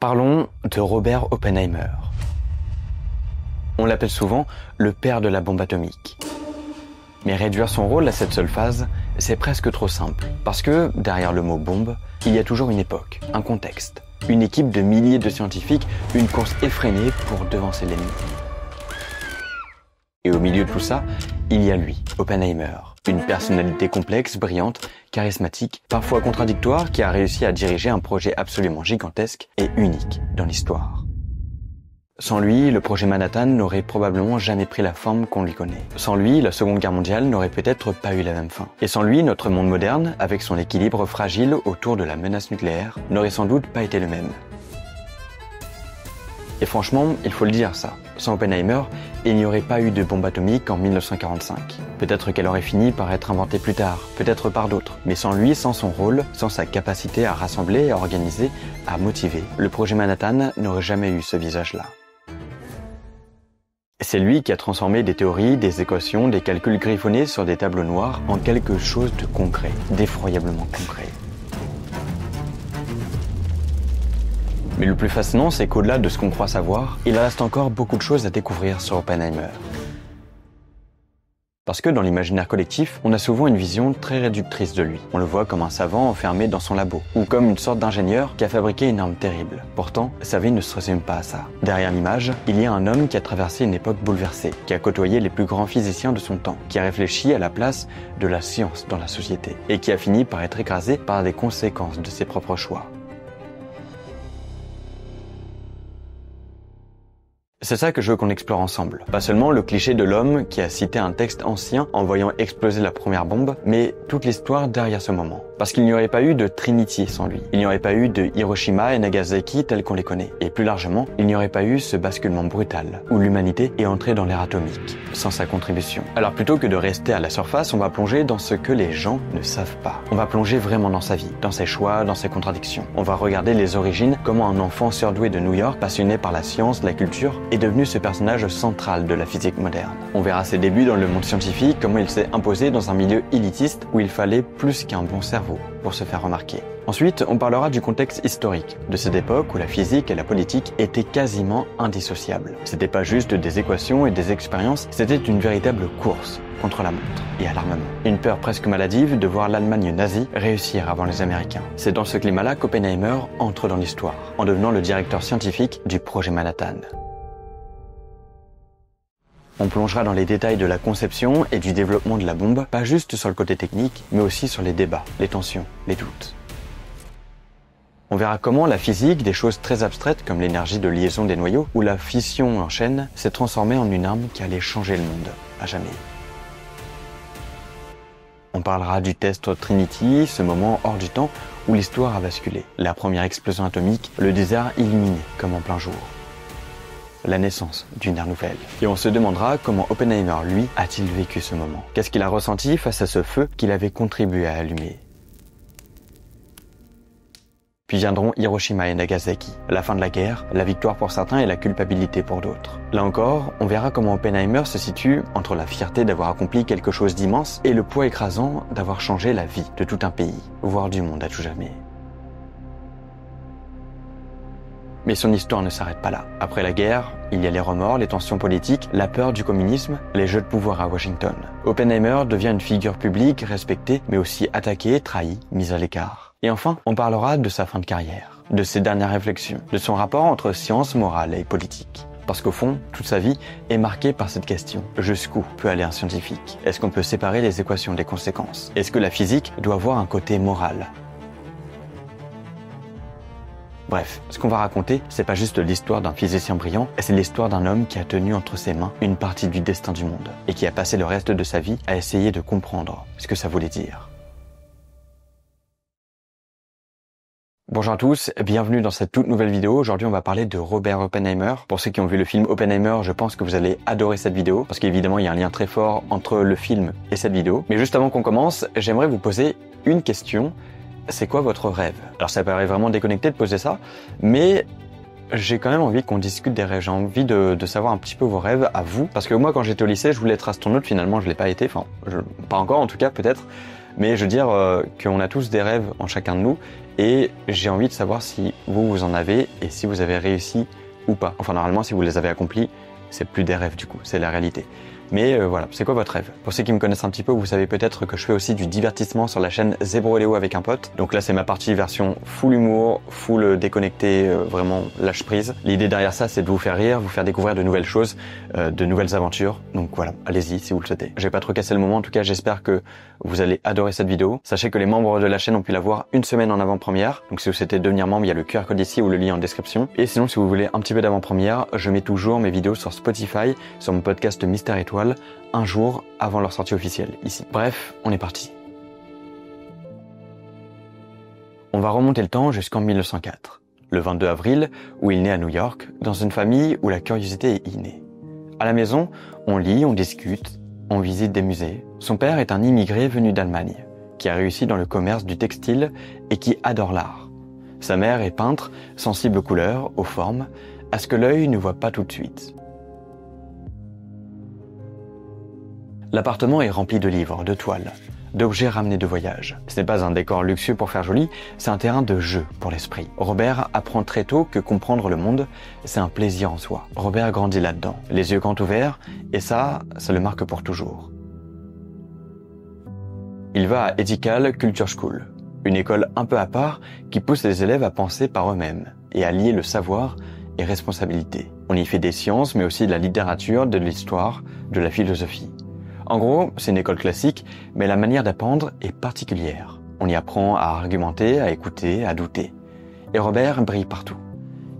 Parlons de Robert Oppenheimer. On l'appelle souvent le père de la bombe atomique. Mais réduire son rôle à cette seule phase, c'est presque trop simple. Parce que, derrière le mot bombe, il y a toujours une époque, un contexte, une équipe de milliers de scientifiques, une course effrénée pour devancer l'ennemi. Et au milieu de tout ça, il y a lui, Oppenheimer. Une personnalité complexe, brillante, charismatique, parfois contradictoire, qui a réussi à diriger un projet absolument gigantesque et unique dans l'histoire. Sans lui, le projet Manhattan n'aurait probablement jamais pris la forme qu'on lui connaît. Sans lui, la Seconde Guerre mondiale n'aurait peut-être pas eu la même fin. Et sans lui, notre monde moderne, avec son équilibre fragile autour de la menace nucléaire, n'aurait sans doute pas été le même. Et franchement, il faut le dire ça, sans Oppenheimer, il n'y aurait pas eu de bombe atomique en 1945. Peut-être qu'elle aurait fini par être inventée plus tard, peut-être par d'autres. Mais sans lui, sans son rôle, sans sa capacité à rassembler, à organiser, à motiver, le projet Manhattan n'aurait jamais eu ce visage-là. C'est lui qui a transformé des théories, des équations, des calculs griffonnés sur des tableaux noirs en quelque chose de concret, d'effroyablement concret. Mais le plus fascinant, c'est qu'au-delà de ce qu'on croit savoir, il reste encore beaucoup de choses à découvrir sur Oppenheimer. Parce que dans l'imaginaire collectif, on a souvent une vision très réductrice de lui. On le voit comme un savant enfermé dans son labo, ou comme une sorte d'ingénieur qui a fabriqué une arme terrible. Pourtant, sa vie ne se résume pas à ça. Derrière l'image, il y a un homme qui a traversé une époque bouleversée, qui a côtoyé les plus grands physiciens de son temps, qui a réfléchi à la place de la science dans la société, et qui a fini par être écrasé par les conséquences de ses propres choix. C'est ça que je veux qu'on explore ensemble. Pas seulement le cliché de l'homme qui a cité un texte ancien en voyant exploser la première bombe, mais toute l'histoire derrière ce moment. Parce qu'il n'y aurait pas eu de Trinity sans lui. Il n'y aurait pas eu de Hiroshima et Nagasaki tels qu'on les connaît. Et plus largement, il n'y aurait pas eu ce basculement brutal, où l'humanité est entrée dans l'ère atomique, sans sa contribution. Alors plutôt que de rester à la surface, on va plonger dans ce que les gens ne savent pas. On va plonger vraiment dans sa vie, dans ses choix, dans ses contradictions. On va regarder les origines, comment un enfant surdoué de New York, passionné par la science, la culture, est devenu ce personnage central de la physique moderne. On verra ses débuts dans le monde scientifique, comment il s'est imposé dans un milieu élitiste où il fallait plus qu'un bon cerveau pour se faire remarquer. Ensuite, on parlera du contexte historique, de cette époque où la physique et la politique étaient quasiment indissociables. C'était pas juste des équations et des expériences, c'était une véritable course contre la montre et à l'armement. Une peur presque maladive de voir l'Allemagne nazie réussir avant les Américains. C'est dans ce climat-là qu'Oppenheimer entre dans l'histoire, en devenant le directeur scientifique du projet Manhattan. On plongera dans les détails de la conception et du développement de la bombe, pas juste sur le côté technique, mais aussi sur les débats, les tensions, les doutes. On verra comment la physique, des choses très abstraites comme l'énergie de liaison des noyaux ou la fission en chaîne, s'est transformée en une arme qui allait changer le monde, à jamais. On parlera du test Trinity, ce moment hors du temps où l'histoire a basculé. La première explosion atomique, le désert illuminé comme en plein jour. La naissance d'une ère nouvelle. Et on se demandera comment Oppenheimer, lui, a-t-il vécu ce moment? Qu'est-ce qu'il a ressenti face à ce feu qu'il avait contribué à allumer? Puis viendront Hiroshima et Nagasaki, la fin de la guerre, la victoire pour certains et la culpabilité pour d'autres. Là encore, on verra comment Oppenheimer se situe entre la fierté d'avoir accompli quelque chose d'immense et le poids écrasant d'avoir changé la vie de tout un pays, voire du monde à tout jamais. Mais son histoire ne s'arrête pas là. Après la guerre, il y a les remords, les tensions politiques, la peur du communisme, les jeux de pouvoir à Washington. Oppenheimer devient une figure publique, respectée, mais aussi attaquée, trahie, mise à l'écart. Et enfin, on parlera de sa fin de carrière, de ses dernières réflexions, de son rapport entre science, morale et politique. Parce qu'au fond, toute sa vie est marquée par cette question. Jusqu'où peut aller un scientifique? Est-ce qu'on peut séparer les équations des conséquences? Est-ce que la physique doit avoir un côté moral? Bref, ce qu'on va raconter, c'est pas juste l'histoire d'un physicien brillant, c'est l'histoire d'un homme qui a tenu entre ses mains une partie du destin du monde et qui a passé le reste de sa vie à essayer de comprendre ce que ça voulait dire. Bonjour à tous, bienvenue dans cette toute nouvelle vidéo. Aujourd'hui, on va parler de Robert Oppenheimer. Pour ceux qui ont vu le film Oppenheimer, je pense que vous allez adorer cette vidéo parce qu'évidemment, il y a un lien très fort entre le film et cette vidéo. Mais juste avant qu'on commence, j'aimerais vous poser une question. C'est quoi votre rêve? Alors ça paraît vraiment déconnecté de poser ça, mais j'ai quand même envie qu'on discute des rêves. J'ai envie de savoir un petit peu vos rêves à vous. Parce que moi, quand j'étais au lycée, je voulais être astronaute. Finalement, je l'ai pas été. Enfin, pas encore en tout cas, peut-être. Mais je veux dire qu'on a tous des rêves en chacun de nous. et j'ai envie de savoir si vous en avez et si vous avez réussi ou pas. Enfin, normalement, si vous les avez accomplis, c'est plus des rêves du coup, c'est la réalité. Mais voilà, c'est quoi votre rêve? Pour ceux qui me connaissent un petit peu, vous savez peut-être que je fais aussi du divertissement sur la chaîne Zébro et Léo avec un pote. Donc là, c'est ma partie version full humour, full déconnecté, vraiment lâche prise. L'idée derrière ça, c'est de vous faire rire, vous faire découvrir de nouvelles choses, de nouvelles aventures. Donc voilà, allez-y si vous le souhaitez. J'ai pas trop cassé le moment, en tout cas, j'espère que vous allez adorer cette vidéo. Sachez que les membres de la chaîne ont pu la voir une semaine en avant-première. Donc si vous souhaitez devenir membre, il y a le QR code ici ou le lien en description. Et sinon, si vous voulez un petit peu d'avant-première, je mets toujours mes vidéos sur Spotify, sur mon podcast Mystère Étoile, un jour avant leur sortie officielle, ici. Bref, on est parti. On va remonter le temps jusqu'en 1904, le 22 avril, où il naît à New York, dans une famille où la curiosité est innée. À la maison, on lit, on discute, on visite des musées. Son père est un immigré venu d'Allemagne, qui a réussi dans le commerce du textile et qui adore l'art. Sa mère est peintre, sensible aux couleurs, aux formes, à ce que l'œil ne voit pas tout de suite. L'appartement est rempli de livres, de toiles, d'objets ramenés de voyage. Ce n'est pas un décor luxueux pour faire joli, c'est un terrain de jeu pour l'esprit. Robert apprend très tôt que comprendre le monde, c'est un plaisir en soi. Robert grandit là-dedans, les yeux grands ouverts, et ça le marque pour toujours. Il va à Ethical Culture School, une école un peu à part qui pousse les élèves à penser par eux-mêmes et à lier le savoir et responsabilité. On y fait des sciences, mais aussi de la littérature, de l'histoire, de la philosophie. En gros, c'est une école classique, mais la manière d'apprendre est particulière. On y apprend à argumenter, à écouter, à douter. Et Robert brille partout.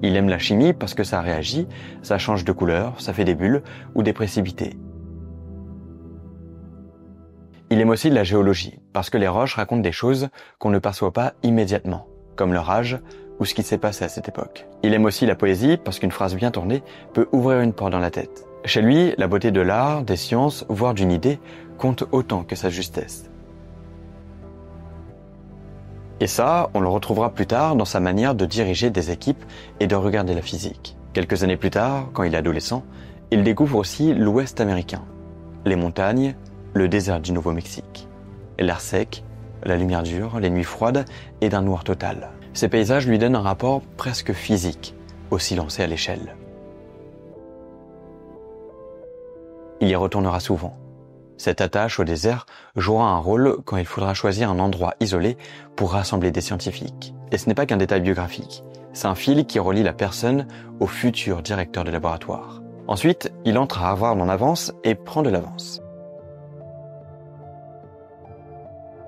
Il aime la chimie parce que ça réagit, ça change de couleur, ça fait des bulles ou des précipités. Il aime aussi la géologie, parce que les roches racontent des choses qu'on ne perçoit pas immédiatement, comme leur âge ou ce qui s'est passé à cette époque. Il aime aussi la poésie, parce qu'une phrase bien tournée peut ouvrir une porte dans la tête. Chez lui, la beauté de l'art, des sciences, voire d'une idée, compte autant que sa justesse. Et ça, on le retrouvera plus tard dans sa manière de diriger des équipes et de regarder la physique. Quelques années plus tard, quand il est adolescent, il découvre aussi l'Ouest américain, les montagnes, le désert du Nouveau-Mexique, l'air sec, la lumière dure, les nuits froides et d'un noir total. Ces paysages lui donnent un rapport presque physique au silence et à l'échelle. Il y retournera souvent. Cette attache au désert jouera un rôle quand il faudra choisir un endroit isolé pour rassembler des scientifiques. Et ce n'est pas qu'un détail biographique, c'est un fil qui relie la personne au futur directeur de laboratoire. Ensuite, il entre à Harvard en avance et prend de l'avance.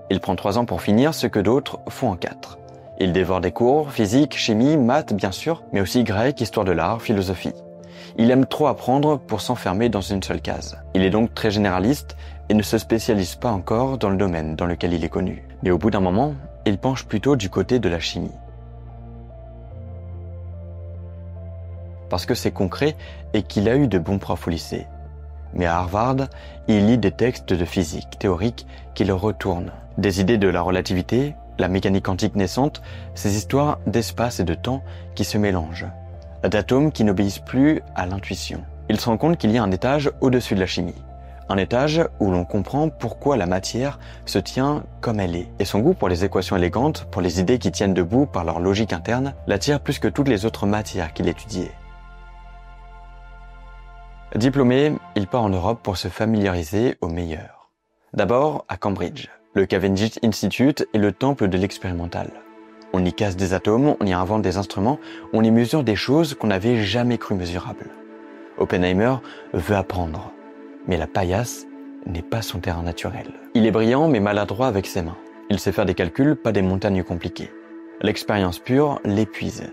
Il prend 3 ans pour finir ce que d'autres font en 4. Il dévore des cours, physique, chimie, maths bien sûr, mais aussi grec, histoire de l'art, philosophie. Il aime trop apprendre pour s'enfermer dans une seule case. Il est donc très généraliste et ne se spécialise pas encore dans le domaine dans lequel il est connu. Mais au bout d'un moment, il penche plutôt du côté de la chimie. Parce que c'est concret et qu'il a eu de bons profs au lycée. Mais à Harvard, il lit des textes de physique théorique qui le retournent. Des idées de la relativité, la mécanique quantique naissante, ces histoires d'espace et de temps qui se mélangent. D'atomes qui n'obéissent plus à l'intuition. Il se rend compte qu'il y a un étage au-dessus de la chimie. Un étage où l'on comprend pourquoi la matière se tient comme elle est. Et son goût pour les équations élégantes, pour les idées qui tiennent debout par leur logique interne, l'attire plus que toutes les autres matières qu'il étudiait. Diplômé, il part en Europe pour se familiariser au meilleur. D'abord à Cambridge. Le Cavendish Institute est le temple de l'expérimental. On y casse des atomes, on y invente des instruments, on y mesure des choses qu'on n'avait jamais cru mesurables. Oppenheimer veut apprendre, mais la paillasse n'est pas son terrain naturel. Il est brillant mais maladroit avec ses mains. Il sait faire des calculs, pas des montagnes compliquées. L'expérience pure l'épuise.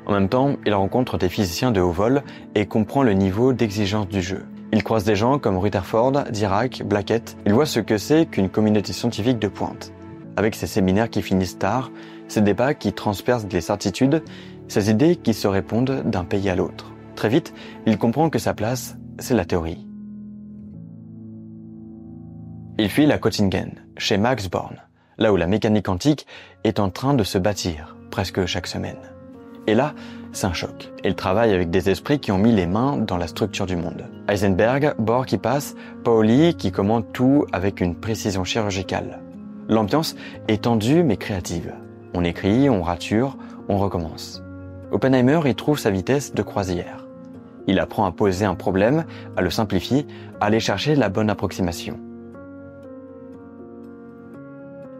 En même temps, il rencontre des physiciens de haut vol et comprend le niveau d'exigence du jeu. Il croise des gens comme Rutherford, Dirac, Blackett. Il voit ce que c'est qu'une communauté scientifique de pointe. Avec ces séminaires qui finissent tard, ces débats qui transpercent les certitudes, ces idées qui se répondent d'un pays à l'autre. Très vite, il comprend que sa place, c'est la théorie. Il file à Göttingen, chez Max Born, là où la mécanique quantique est en train de se bâtir, presque chaque semaine. Et là, c'est un choc. Il travaille avec des esprits qui ont mis les mains dans la structure du monde. Heisenberg, Bohr qui passe, Pauli qui commande tout avec une précision chirurgicale. L'ambiance est tendue mais créative. On écrit, on rature, on recommence. Oppenheimer y trouve sa vitesse de croisière. Il apprend à poser un problème, à le simplifier, à aller chercher la bonne approximation.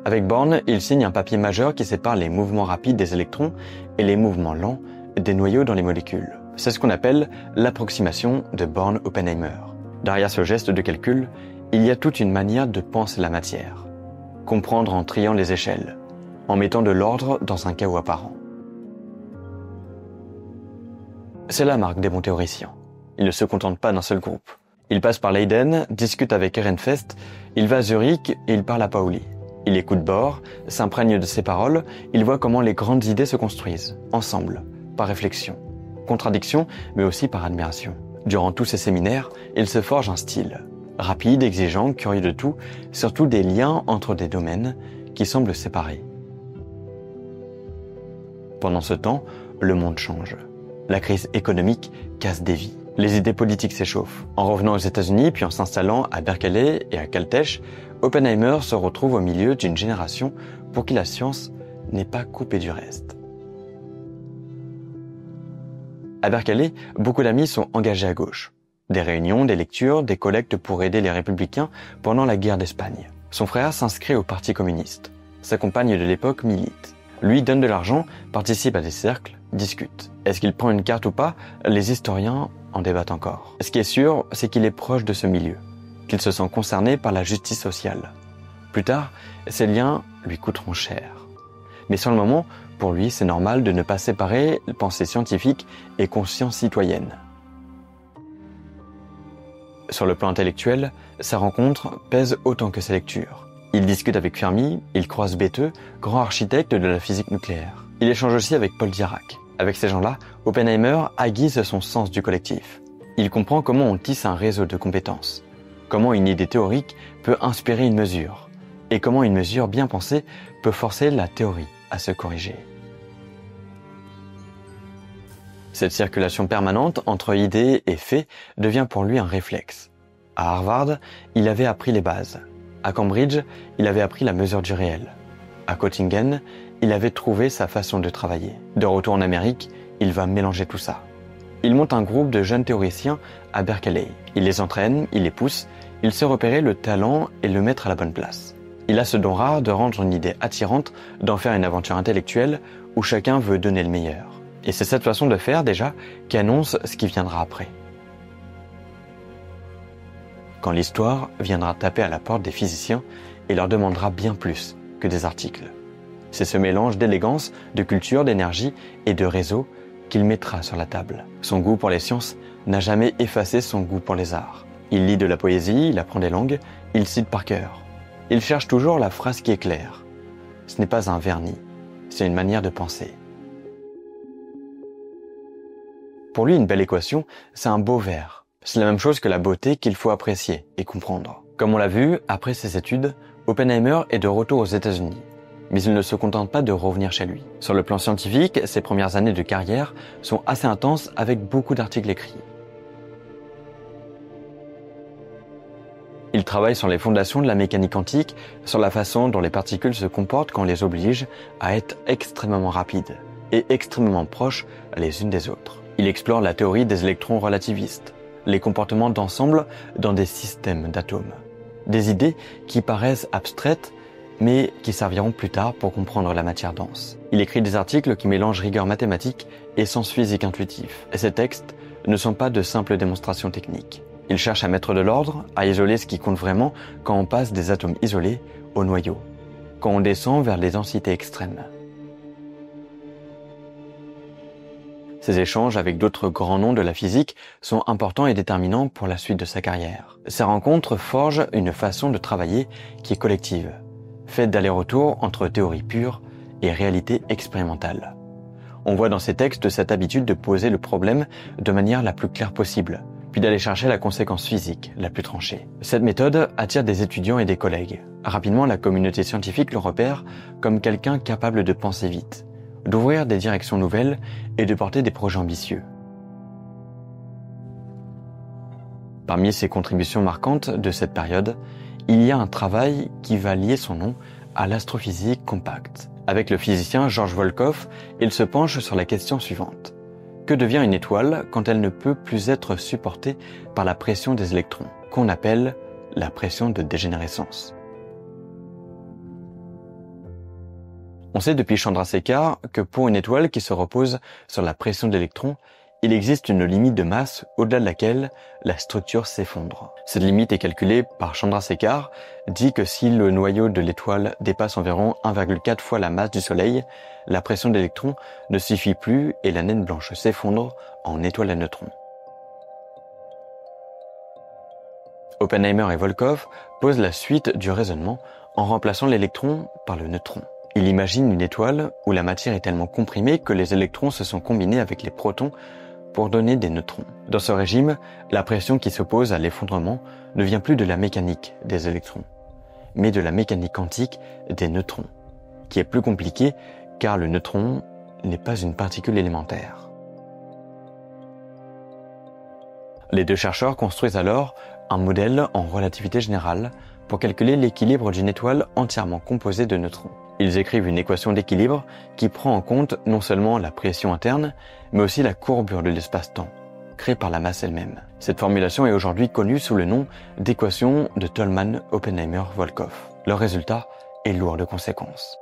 Avec Born, il signe un papier majeur qui sépare les mouvements rapides des électrons et les mouvements lents des noyaux dans les molécules. C'est ce qu'on appelle l'approximation de Born-Oppenheimer. Derrière ce geste de calcul, il y a toute une manière de penser la matière. Comprendre en triant les échelles, en mettant de l'ordre dans un chaos apparent. C'est la marque des bons théoriciens. Ils ne se contentent pas d'un seul groupe. Il passe par Leiden, discute avec Ehrenfest, il va à Zurich et il parle à Pauli. Il écoute Bohr, s'imprègne de ses paroles, il voit comment les grandes idées se construisent, ensemble, par réflexion, contradiction, mais aussi par admiration. Durant tous ces séminaires, il se forge un style, rapide, exigeant, curieux de tout, surtout des liens entre des domaines qui semblent séparés. Pendant ce temps, le monde change. La crise économique casse des vies. Les idées politiques s'échauffent. En revenant aux États-Unis, puis en s'installant à Berkeley et à Caltech, Oppenheimer se retrouve au milieu d'une génération pour qui la science n'est pas coupée du reste. À Berkeley, beaucoup d'amis sont engagés à gauche. Des réunions, des lectures, des collectes pour aider les républicains pendant la guerre d'Espagne. Son frère s'inscrit au Parti communiste. Sa compagne de l'époque milite. Lui donne de l'argent, participe à des cercles, discute. Est-ce qu'il prend une carte ou pas? Les historiens en débattent encore. Ce qui est sûr, c'est qu'il est proche de ce milieu, qu'il se sent concerné par la justice sociale. Plus tard, ces liens lui coûteront cher. Mais sur le moment, pour lui, c'est normal de ne pas séparer pensée scientifique et conscience citoyenne. Sur le plan intellectuel, sa rencontre pèse autant que ses lectures. Il discute avec Fermi, il croise Bethe, grand architecte de la physique nucléaire. Il échange aussi avec Paul Dirac. Avec ces gens-là, Oppenheimer aiguise son sens du collectif. Il comprend comment on tisse un réseau de compétences, comment une idée théorique peut inspirer une mesure, et comment une mesure bien pensée peut forcer la théorie à se corriger. Cette circulation permanente entre idées et faits devient pour lui un réflexe. À Harvard, il avait appris les bases. À Cambridge, il avait appris la mesure du réel. À Göttingen, il avait trouvé sa façon de travailler. De retour en Amérique, il va mélanger tout ça. Il monte un groupe de jeunes théoriciens à Berkeley. Il les entraîne, il les pousse, il sait repérer le talent et le mettre à la bonne place. Il a ce don rare de rendre une idée attirante, d'en faire une aventure intellectuelle où chacun veut donner le meilleur. Et c'est cette façon de faire, déjà, qui annonce ce qui viendra après. Quand l'histoire viendra taper à la porte des physiciens et leur demandera bien plus que des articles. C'est ce mélange d'élégance, de culture, d'énergie et de réseau qu'il mettra sur la table. Son goût pour les sciences n'a jamais effacé son goût pour les arts. Il lit de la poésie, il apprend des langues, il cite par cœur. Il cherche toujours la phrase qui est claire. Ce n'est pas un vernis, c'est une manière de penser. Pour lui, une belle équation, c'est un beau vers. C'est la même chose que la beauté qu'il faut apprécier et comprendre. Comme on l'a vu, après ses études, Oppenheimer est de retour aux États-Unis. Mais il ne se contente pas de revenir chez lui. Sur le plan scientifique, ses premières années de carrière sont assez intenses avec beaucoup d'articles écrits. Il travaille sur les fondations de la mécanique quantique, sur la façon dont les particules se comportent quand on les oblige à être extrêmement rapides et extrêmement proches les unes des autres. Il explore la théorie des électrons relativistes, les comportements d'ensemble dans des systèmes d'atomes. Des idées qui paraissent abstraites, mais qui serviront plus tard pour comprendre la matière dense. Il écrit des articles qui mélangent rigueur mathématique et sens physique intuitif. Et ces textes ne sont pas de simples démonstrations techniques. Il cherche à mettre de l'ordre, à isoler ce qui compte vraiment quand on passe des atomes isolés au noyau, quand on descend vers les densités extrêmes. Ces échanges avec d'autres grands noms de la physique sont importants et déterminants pour la suite de sa carrière. Ces rencontres forgent une façon de travailler qui est collective, faite d'aller-retour entre théorie pure et réalité expérimentale. On voit dans ces textes cette habitude de poser le problème de manière la plus claire possible, puis d'aller chercher la conséquence physique la plus tranchée. Cette méthode attire des étudiants et des collègues. Rapidement, la communauté scientifique le repère comme quelqu'un capable de penser vite, d'ouvrir des directions nouvelles et de porter des projets ambitieux. Parmi ses contributions marquantes de cette période, il y a un travail qui va lier son nom à l'astrophysique compacte. Avec le physicien Georges Volkoff, il se penche sur la question suivante. Que devient une étoile quand elle ne peut plus être supportée par la pression des électrons, qu'on appelle la pression de dégénérescence? On sait depuis Chandrasekhar que pour une étoile qui se repose sur la pression d'électrons, il existe une limite de masse au-delà de laquelle la structure s'effondre. Cette limite est calculée par Chandrasekhar, dit que si le noyau de l'étoile dépasse environ 1,4 fois la masse du Soleil, la pression d'électrons ne suffit plus et la naine blanche s'effondre en étoile à neutrons. Oppenheimer et Volkoff posent la suite du raisonnement en remplaçant l'électron par le neutron. Il imagine une étoile où la matière est tellement comprimée que les électrons se sont combinés avec les protons pour donner des neutrons. Dans ce régime, la pression qui s'oppose à l'effondrement ne vient plus de la mécanique des électrons, mais de la mécanique quantique des neutrons, qui est plus compliquée car le neutron n'est pas une particule élémentaire. Les deux chercheurs construisent alors un modèle en relativité générale pour calculer l'équilibre d'une étoile entièrement composée de neutrons. Ils écrivent une équation d'équilibre qui prend en compte non seulement la pression interne, mais aussi la courbure de l'espace-temps, créée par la masse elle-même. Cette formulation est aujourd'hui connue sous le nom d'équation de Tolman-Oppenheimer-Volkoff. Leur résultat est lourd de conséquences.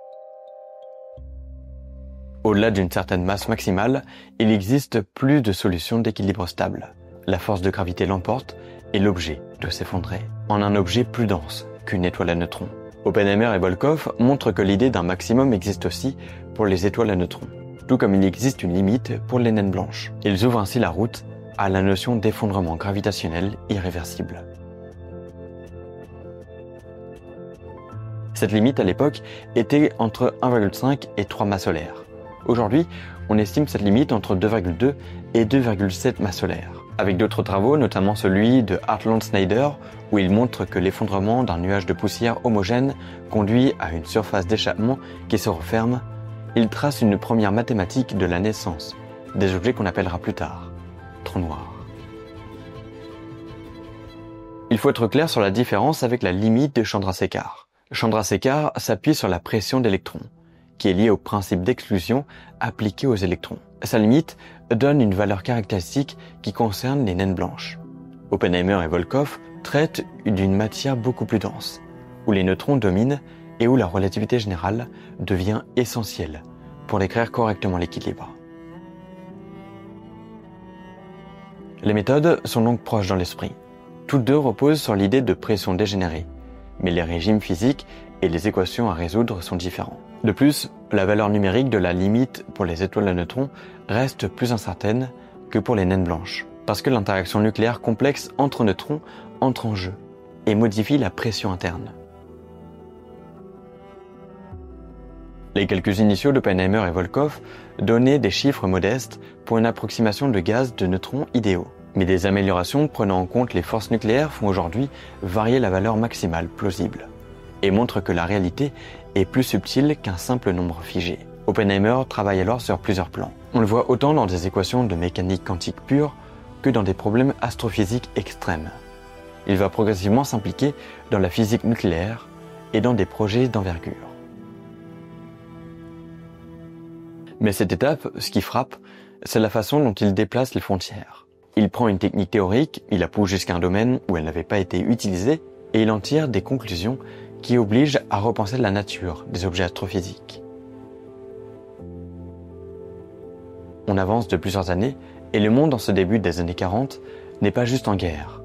Au-delà d'une certaine masse maximale, il existe plus de solutions d'équilibre stable. La force de gravité l'emporte et l'objet doit s'effondrer en un objet plus dense qu'une étoile à neutrons. Oppenheimer et Volkoff montrent que l'idée d'un maximum existe aussi pour les étoiles à neutrons, tout comme il existe une limite pour les naines blanches. Ils ouvrent ainsi la route à la notion d'effondrement gravitationnel irréversible. Cette limite à l'époque était entre 1,5 et 3 masses solaires. Aujourd'hui, on estime cette limite entre 2,2 et 2,7 masses solaires. Avec d'autres travaux, notamment celui de Hartland Snyder, où il montre que l'effondrement d'un nuage de poussière homogène conduit à une surface d'échappement qui se referme, il trace une première mathématique de la naissance des objets qu'on appellera plus tard trous noirs. Il faut être clair sur la différence avec la limite de Chandrasekhar. Chandrasekhar s'appuie sur la pression d'électrons, qui est liée au principe d'exclusion appliqué aux électrons. Sa limite donne une valeur caractéristique qui concerne les naines blanches. Oppenheimer et Volkoff traitent d'une matière beaucoup plus dense, où les neutrons dominent et où la relativité générale devient essentielle pour décrire correctement l'équilibre. Les méthodes sont donc proches dans l'esprit. Toutes deux reposent sur l'idée de pression dégénérée, mais les régimes physiques et les équations à résoudre sont différents. De plus, la valeur numérique de la limite pour les étoiles à neutrons reste plus incertaine que pour les naines blanches, parce que l'interaction nucléaire complexe entre neutrons entre en jeu et modifie la pression interne. Les calculs initiaux d'Oppenheimer et Volkoff donnaient des chiffres modestes pour une approximation de gaz de neutrons idéaux. Mais des améliorations prenant en compte les forces nucléaires font aujourd'hui varier la valeur maximale plausible et montrent que la réalité est plus subtile qu'un simple nombre figé. Oppenheimer travaille alors sur plusieurs plans. On le voit autant dans des équations de mécanique quantique pure que dans des problèmes astrophysiques extrêmes. Il va progressivement s'impliquer dans la physique nucléaire et dans des projets d'envergure. Mais cette étape, ce qui frappe, c'est la façon dont il déplace les frontières. Il prend une technique théorique, il la pousse jusqu'à un domaine où elle n'avait pas été utilisée, et il en tire des conclusions qui obligent à repenser la nature des objets astrophysiques. On avance de plusieurs années, et le monde en ce début des années 40 n'est pas juste en guerre.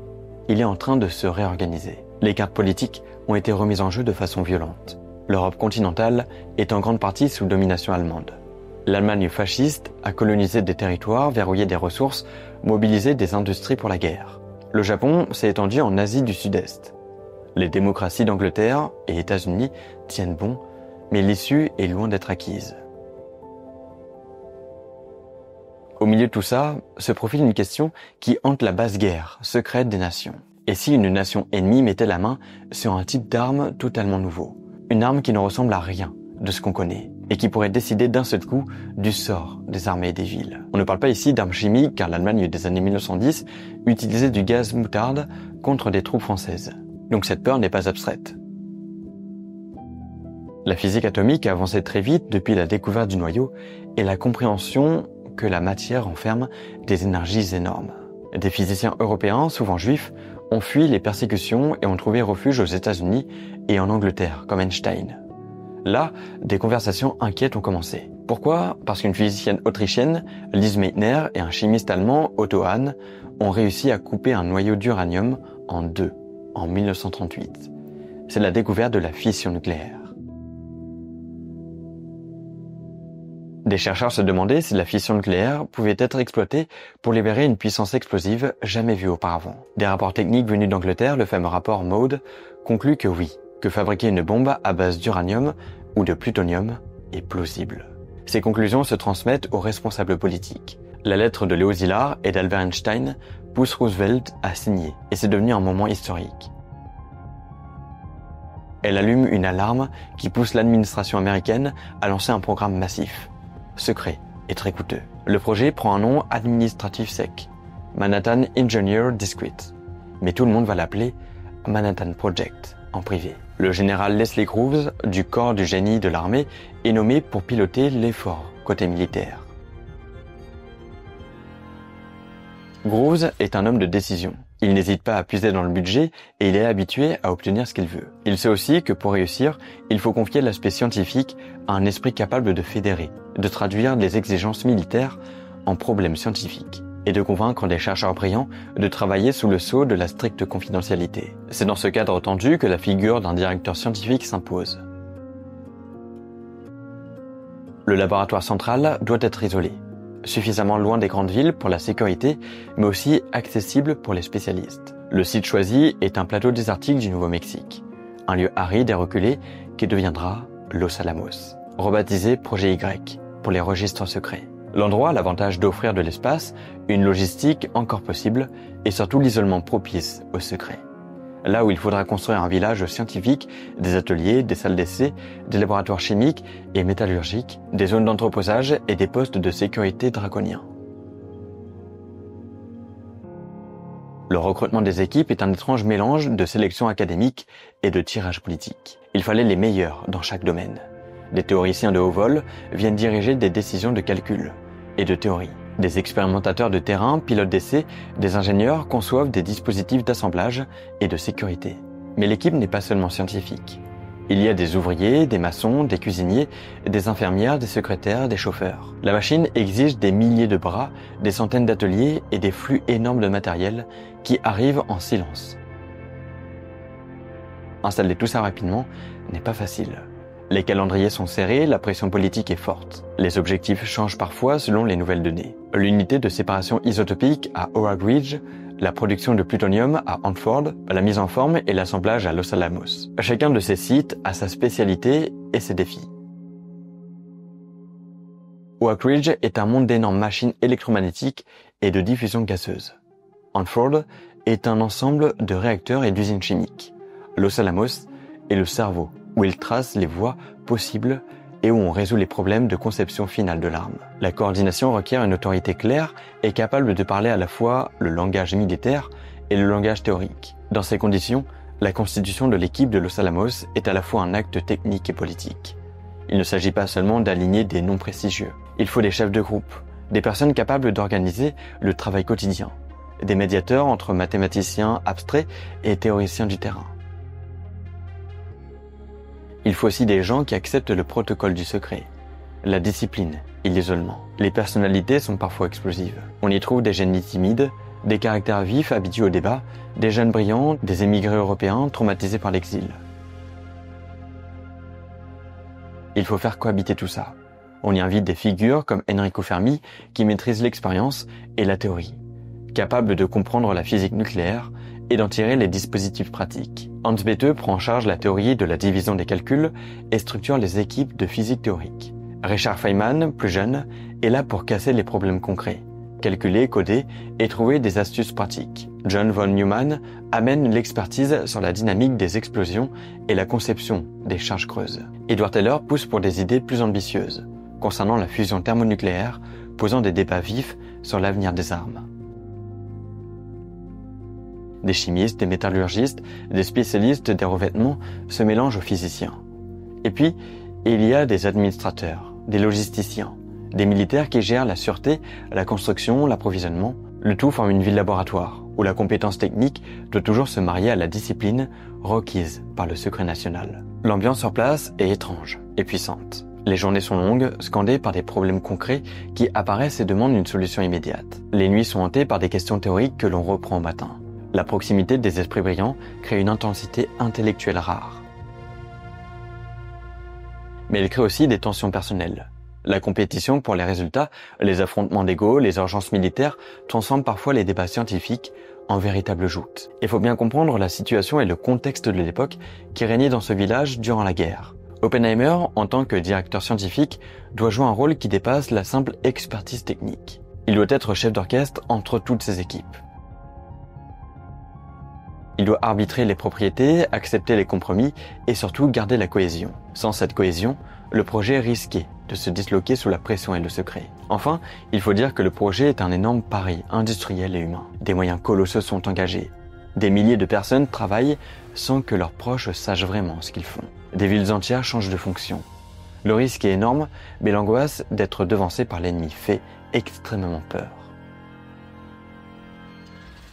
Il est en train de se réorganiser. Les cartes politiques ont été remises en jeu de façon violente. L'Europe continentale est en grande partie sous domination allemande. L'Allemagne fasciste a colonisé des territoires, verrouillé des ressources, mobilisé des industries pour la guerre. Le Japon s'est étendu en Asie du Sud-Est. Les démocraties d'Angleterre et États-Unis tiennent bon, mais l'issue est loin d'être acquise. Au milieu de tout ça, se profile une question qui hante la basse guerre secrète des nations. Et si une nation ennemie mettait la main sur un type d'arme totalement nouveau? Une arme qui ne ressemble à rien de ce qu'on connaît, et qui pourrait décider d'un seul coup du sort des armées et des villes. On ne parle pas ici d'armes chimiques, car l'Allemagne des années 1910 utilisait du gaz moutarde contre des troupes françaises. Donc cette peur n'est pas abstraite. La physique atomique a avancé très vite depuis la découverte du noyau et la compréhension que la matière renferme des énergies énormes. Des physiciens européens, souvent juifs, ont fui les persécutions et ont trouvé refuge aux États-Unis et en Angleterre, comme Einstein. Là, des conversations inquiètes ont commencé. Pourquoi ? Parce qu'une physicienne autrichienne, Lise Meitner, et un chimiste allemand, Otto Hahn, ont réussi à couper un noyau d'uranium en deux, en 1938. C'est la découverte de la fission nucléaire. Des chercheurs se demandaient si la fission nucléaire pouvait être exploitée pour libérer une puissance explosive jamais vue auparavant. Des rapports techniques venus d'Angleterre, le fameux rapport Maude, conclut que oui, que fabriquer une bombe à base d'uranium ou de plutonium est plausible. Ces conclusions se transmettent aux responsables politiques. La lettre de Léo Szilard et d'Albert Einstein pousse Roosevelt à signer, et c'est devenu un moment historique. Elle allume une alarme qui pousse l'administration américaine à lancer un programme massif, secret et très coûteux. Le projet prend un nom administratif sec, Manhattan Engineer Discrete, mais tout le monde va l'appeler Manhattan Project en privé. Le général Leslie Groves, du corps du génie de l'armée, est nommé pour piloter l'effort côté militaire. Groves est un homme de décision. Il n'hésite pas à puiser dans le budget et il est habitué à obtenir ce qu'il veut. Il sait aussi que pour réussir, il faut confier l'aspect scientifique à un esprit capable de fédérer, de traduire les exigences militaires en problèmes scientifiques et de convaincre des chercheurs brillants de travailler sous le sceau de la stricte confidentialité. C'est dans ce cadre tendu que la figure d'un directeur scientifique s'impose. Le laboratoire central doit être isolé, suffisamment loin des grandes villes pour la sécurité, mais aussi accessible pour les spécialistes. Le site choisi est un plateau désertique du Nouveau-Mexique, un lieu aride et reculé qui deviendra Los Alamos, rebaptisé Projet Y pour les registres secrets. L'endroit a l'avantage d'offrir de l'espace, une logistique encore possible et surtout l'isolement propice au secret. Là où il faudra construire un village scientifique, des ateliers, des salles d'essai, des laboratoires chimiques et métallurgiques, des zones d'entreposage et des postes de sécurité draconiens. Le recrutement des équipes est un étrange mélange de sélection académique et de tirage politique. Il fallait les meilleurs dans chaque domaine. Des théoriciens de haut vol viennent diriger des décisions de calcul et de théorie. Des expérimentateurs de terrain, pilotes d'essai, des ingénieurs conçoivent des dispositifs d'assemblage et de sécurité. Mais l'équipe n'est pas seulement scientifique. Il y a des ouvriers, des maçons, des cuisiniers, des infirmières, des secrétaires, des chauffeurs. La machine exige des milliers de bras, des centaines d'ateliers et des flux énormes de matériel qui arrivent en silence. Installer tout ça rapidement n'est pas facile. Les calendriers sont serrés, la pression politique est forte. Les objectifs changent parfois selon les nouvelles données. L'unité de séparation isotopique à Oak Ridge, la production de plutonium à Hanford, la mise en forme et l'assemblage à Los Alamos. Chacun de ces sites a sa spécialité et ses défis. Oak Ridge est un monde d'énormes machines électromagnétiques et de diffusion gazeuse. Hanford est un ensemble de réacteurs et d'usines chimiques. Los Alamos est le cerveau, où il trace les voies possibles et où on résout les problèmes de conception finale de l'arme. La coordination requiert une autorité claire et capable de parler à la fois le langage militaire et le langage théorique. Dans ces conditions, la constitution de l'équipe de Los Alamos est à la fois un acte technique et politique. Il ne s'agit pas seulement d'aligner des noms prestigieux. Il faut des chefs de groupe, des personnes capables d'organiser le travail quotidien, des médiateurs entre mathématiciens abstraits et théoriciens du terrain. Il faut aussi des gens qui acceptent le protocole du secret, la discipline et l'isolement. Les personnalités sont parfois explosives. On y trouve des génies timides, des caractères vifs habitués au débat, des jeunes brillants, des émigrés européens traumatisés par l'exil. Il faut faire cohabiter tout ça. On y invite des figures comme Enrico Fermi qui maîtrisent l'expérience et la théorie, capables de comprendre la physique nucléaire et d'en tirer les dispositifs pratiques. Hans Bethe prend en charge la théorie de la division des calculs et structure les équipes de physique théorique. Richard Feynman, plus jeune, est là pour casser les problèmes concrets, calculer, coder et trouver des astuces pratiques. John von Neumann amène l'expertise sur la dynamique des explosions et la conception des charges creuses. Edward Teller pousse pour des idées plus ambitieuses, concernant la fusion thermonucléaire, posant des débats vifs sur l'avenir des armes. Des chimistes, des métallurgistes, des spécialistes des revêtements se mélangent aux physiciens, Et puis, il y a des administrateurs, des logisticiens, des militaires qui gèrent la sûreté, la construction, l'approvisionnement. Le tout forme une ville laboratoire, où la compétence technique doit toujours se marier à la discipline requise par le secret national. L'ambiance sur place est étrange et puissante. Les journées sont longues, scandées par des problèmes concrets qui apparaissent et demandent une solution immédiate. Les nuits sont hantées par des questions théoriques que l'on reprend au matin. La proximité des esprits brillants crée une intensité intellectuelle rare. Mais elle crée aussi des tensions personnelles. La compétition pour les résultats, les affrontements d'ego, les urgences militaires transforment parfois les débats scientifiques en véritables joutes. Il faut bien comprendre la situation et le contexte de l'époque qui régnait dans ce village durant la guerre. Oppenheimer, en tant que directeur scientifique, doit jouer un rôle qui dépasse la simple expertise technique. Il doit être chef d'orchestre entre toutes ses équipes. Il doit arbitrer les propriétés, accepter les compromis et surtout garder la cohésion. Sans cette cohésion, le projet risquait de se disloquer sous la pression et le secret. Enfin, il faut dire que le projet est un énorme pari industriel et humain. Des moyens colossaux sont engagés. Des milliers de personnes travaillent sans que leurs proches sachent vraiment ce qu'ils font. Des villes entières changent de fonction. Le risque est énorme, mais l'angoisse d'être devancé par l'ennemi fait extrêmement peur.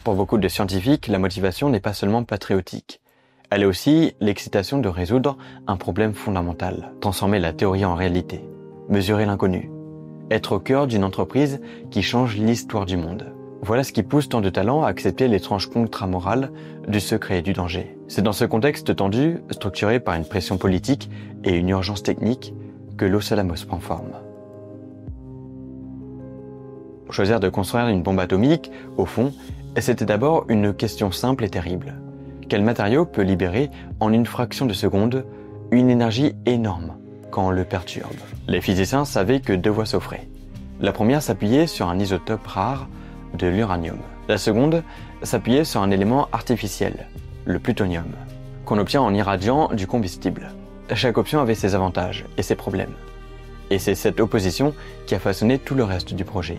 Pour beaucoup de scientifiques, la motivation n'est pas seulement patriotique. Elle est aussi l'excitation de résoudre un problème fondamental, transformer la théorie en réalité, mesurer l'inconnu, être au cœur d'une entreprise qui change l'histoire du monde. Voilà ce qui pousse tant de talents à accepter l'étrange contrat moral du secret et du danger. C'est dans ce contexte tendu, structuré par une pression politique et une urgence technique, que Los Alamos prend forme. Choisir de construire une bombe atomique, au fond, c'était d'abord une question simple et terrible. Quel matériau peut libérer, en une fraction de seconde, une énergie énorme quand on le perturbe? Les physiciens savaient que deux voies s'offraient. La première s'appuyait sur un isotope rare de l'uranium. La seconde s'appuyait sur un élément artificiel, le plutonium, qu'on obtient en irradiant du combustible. Chaque option avait ses avantages et ses problèmes. Et c'est cette opposition qui a façonné tout le reste du projet.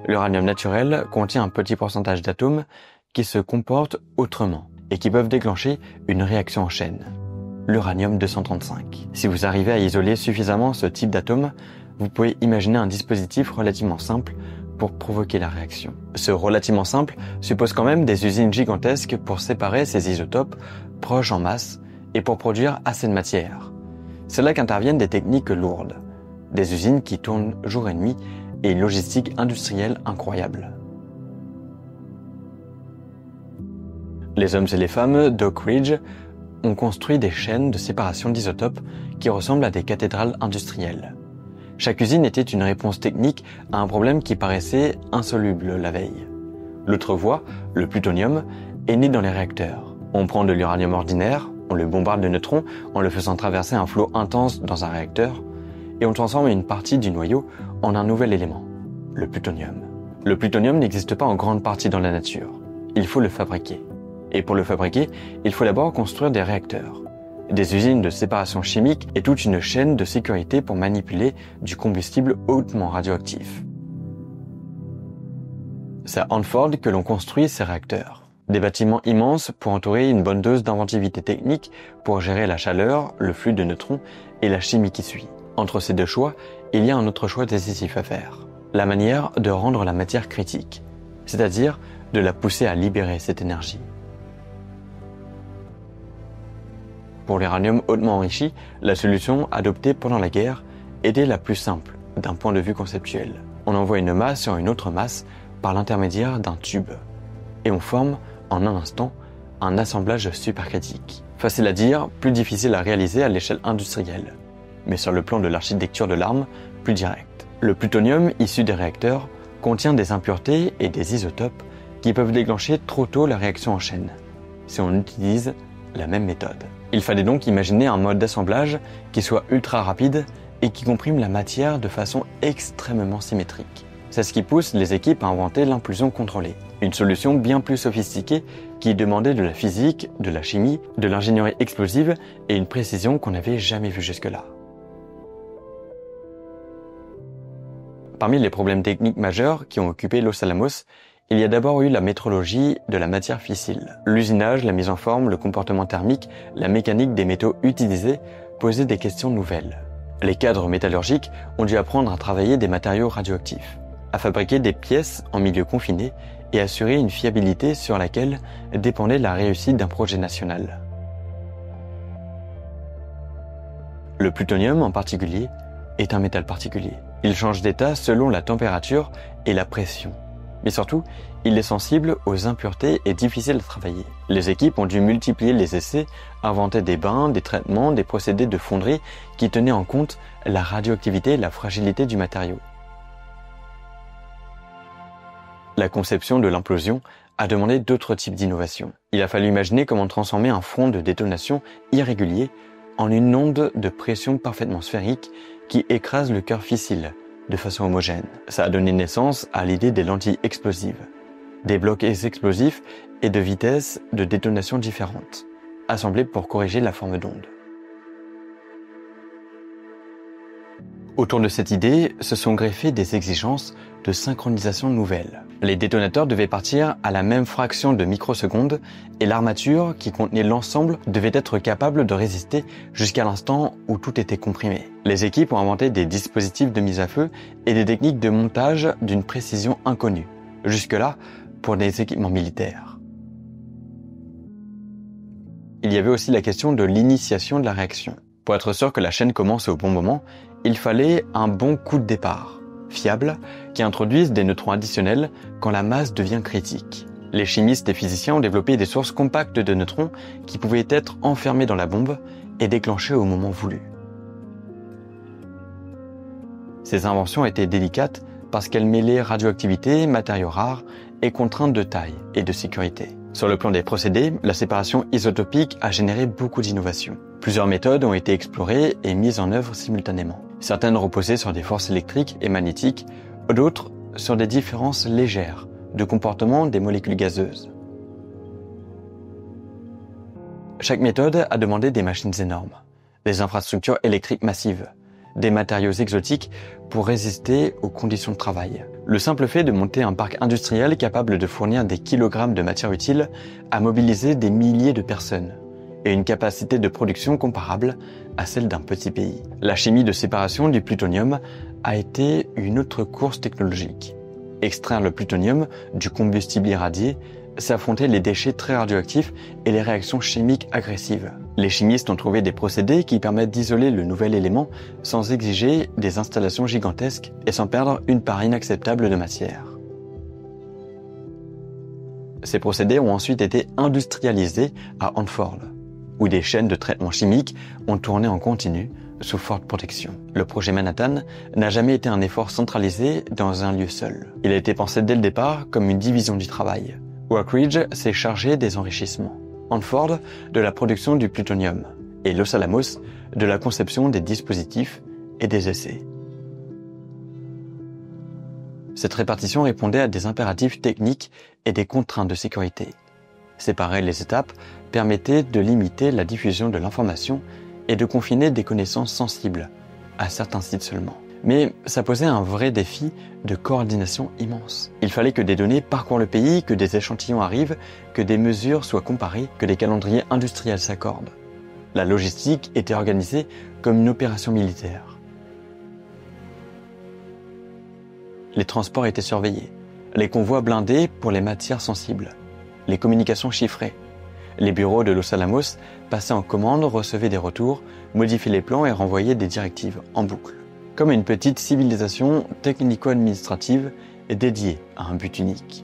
L'uranium naturel contient un petit pourcentage d'atomes qui se comportent autrement et qui peuvent déclencher une réaction en chaîne. L'uranium-235. Si vous arrivez à isoler suffisamment ce type d'atome, vous pouvez imaginer un dispositif relativement simple pour provoquer la réaction. Ce relativement simple suppose quand même des usines gigantesques pour séparer ces isotopes proches en masse et pour produire assez de matière. C'est là qu'interviennent des techniques lourdes, des usines qui tournent jour et nuit et une logistique industrielle incroyable. Les hommes et les femmes d'Oak Ridge ont construit des chaînes de séparation d'isotopes qui ressemblent à des cathédrales industrielles. Chaque usine était une réponse technique à un problème qui paraissait insoluble la veille. L'autre voie, le plutonium, est né dans les réacteurs. On prend de l'uranium ordinaire, on le bombarde de neutrons en le faisant traverser un flot intense dans un réacteur, et on transforme une partie du noyau en un nouvel élément, le plutonium. Le plutonium n'existe pas en grande partie dans la nature. Il faut le fabriquer. Et pour le fabriquer, il faut d'abord construire des réacteurs, des usines de séparation chimique et toute une chaîne de sécurité pour manipuler du combustible hautement radioactif. C'est à Hanford que l'on construit ces réacteurs. Des bâtiments immenses pour entourer une bonne dose d'inventivité technique pour gérer la chaleur, le flux de neutrons et la chimie qui suit. Entre ces deux choix, il y a un autre choix décisif à faire. La manière de rendre la matière critique, c'est-à-dire de la pousser à libérer cette énergie. Pour l'uranium hautement enrichi, la solution adoptée pendant la guerre était la plus simple d'un point de vue conceptuel. On envoie une masse sur une autre masse par l'intermédiaire d'un tube. Et on forme, en un instant, un assemblage supercritique. Facile à dire, plus difficile à réaliser à l'échelle industrielle. Mais sur le plan de l'architecture de l'arme, plus direct. Le plutonium issu des réacteurs contient des impuretés et des isotopes qui peuvent déclencher trop tôt la réaction en chaîne, si on utilise la même méthode. Il fallait donc imaginer un mode d'assemblage qui soit ultra rapide et qui comprime la matière de façon extrêmement symétrique. C'est ce qui pousse les équipes à inventer l'impulsion contrôlée, une solution bien plus sophistiquée qui demandait de la physique, de la chimie, de l'ingénierie explosive et une précision qu'on n'avait jamais vue jusque-là. Parmi les problèmes techniques majeurs qui ont occupé Los Alamos, Il y a d'abord eu la métrologie de la matière fissile. L'usinage, la mise en forme, le comportement thermique, la mécanique des métaux utilisés posaient des questions nouvelles. Les cadres métallurgiques ont dû apprendre à travailler des matériaux radioactifs, à fabriquer des pièces en milieu confiné et assurer une fiabilité sur laquelle dépendait la réussite d'un projet national. Le plutonium en particulier est un métal particulier. Il change d'état selon la température et la pression. Mais surtout, il est sensible aux impuretés et difficile à travailler. Les équipes ont dû multiplier les essais, inventer des bains, des traitements, des procédés de fonderie qui tenaient en compte la radioactivité et la fragilité du matériau. La conception de l'implosion a demandé d'autres types d'innovations. Il a fallu imaginer comment transformer un front de détonation irrégulier en une onde de pression parfaitement sphérique qui écrase le cœur fissile de façon homogène. Ça a donné naissance à l'idée des lentilles explosives, des blocs explosifs et de vitesses de détonation différentes, assemblés pour corriger la forme d'onde. Autour de cette idée se sont greffées des exigences de synchronisation nouvelles. Les détonateurs devaient partir à la même fraction de microsecondes et l'armature qui contenait l'ensemble devait être capable de résister jusqu'à l'instant où tout était comprimé. Les équipes ont inventé des dispositifs de mise à feu et des techniques de montage d'une précision inconnue, jusque-là pour des équipements militaires. Il y avait aussi la question de l'initiation de la réaction. Pour être sûr que la chaîne commence au bon moment, il fallait un bon coup de départ, fiable, qui introduise des neutrons additionnels quand la masse devient critique. Les chimistes et physiciens ont développé des sources compactes de neutrons qui pouvaient être enfermés dans la bombe et déclenchés au moment voulu. Ces inventions étaient délicates parce qu'elles mêlaient radioactivité, matériaux rares et contraintes de taille et de sécurité. Sur le plan des procédés, la séparation isotopique a généré beaucoup d'innovations. Plusieurs méthodes ont été explorées et mises en œuvre simultanément. Certaines reposaient sur des forces électriques et magnétiques, d'autres sur des différences légères de comportement des molécules gazeuses. Chaque méthode a demandé des machines énormes, des infrastructures électriques massives, des matériaux exotiques pour résister aux conditions de travail. Le simple fait de monter un parc industriel capable de fournir des kilogrammes de matière utile a mobilisé des milliers de personnes et une capacité de production comparable à celle d'un petit pays. La chimie de séparation du plutonium a été une autre course technologique. Extraire le plutonium du combustible irradié, c'est affronter les déchets très radioactifs et les réactions chimiques agressives. Les chimistes ont trouvé des procédés qui permettent d'isoler le nouvel élément sans exiger des installations gigantesques et sans perdre une part inacceptable de matière. Ces procédés ont ensuite été industrialisés à Hanford, où des chaînes de traitement chimique ont tourné en continu sous forte protection. Le projet Manhattan n'a jamais été un effort centralisé dans un lieu seul. Il a été pensé dès le départ comme une division du travail. Oak Ridge s'est chargé des enrichissements, Hanford de la production du plutonium et Los Alamos de la conception des dispositifs et des essais. Cette répartition répondait à des impératifs techniques et des contraintes de sécurité. Séparer les étapes permettait de limiter la diffusion de l'information et de confiner des connaissances sensibles à certains sites seulement. Mais ça posait un vrai défi de coordination immense. Il fallait que des données parcourent le pays, que des échantillons arrivent, que des mesures soient comparées, que des calendriers industriels s'accordent. La logistique était organisée comme une opération militaire. Les transports étaient surveillés, les convois blindés pour les matières sensibles, les communications chiffrées. Les bureaux de Los Alamos passaient en commande, recevaient des retours, modifiaient les plans et renvoyaient des directives en boucle. Comme une petite civilisation technico-administrative dédiée à un but unique.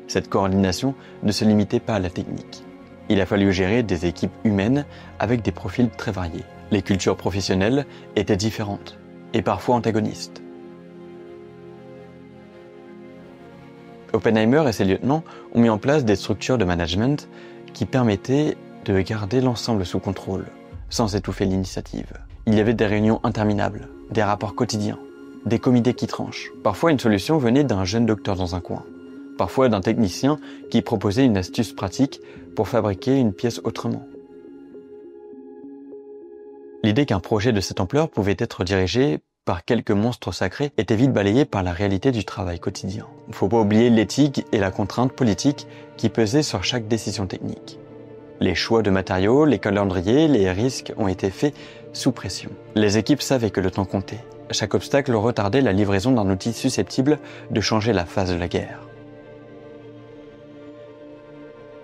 Cette coordination ne se limitait pas à la technique. Il a fallu gérer des équipes humaines avec des profils très variés. Les cultures professionnelles étaient différentes et parfois antagonistes. Oppenheimer et ses lieutenants ont mis en place des structures de management qui permettaient de garder l'ensemble sous contrôle, sans étouffer l'initiative. Il y avait des réunions interminables, des rapports quotidiens, des comités qui tranchent. Parfois, une solution venait d'un jeune docteur dans un coin. Parfois, d'un technicien qui proposait une astuce pratique pour fabriquer une pièce autrement. L'idée qu'un projet de cette ampleur pouvait être dirigé par quelques monstres sacrés était vite balayée par la réalité du travail quotidien. Il ne faut pas oublier l'éthique et la contrainte politique qui pesaient sur chaque décision technique. Les choix de matériaux, les calendriers, les risques ont été faits sous pression. Les équipes savaient que le temps comptait. Chaque obstacle retardait la livraison d'un outil susceptible de changer la phase de la guerre.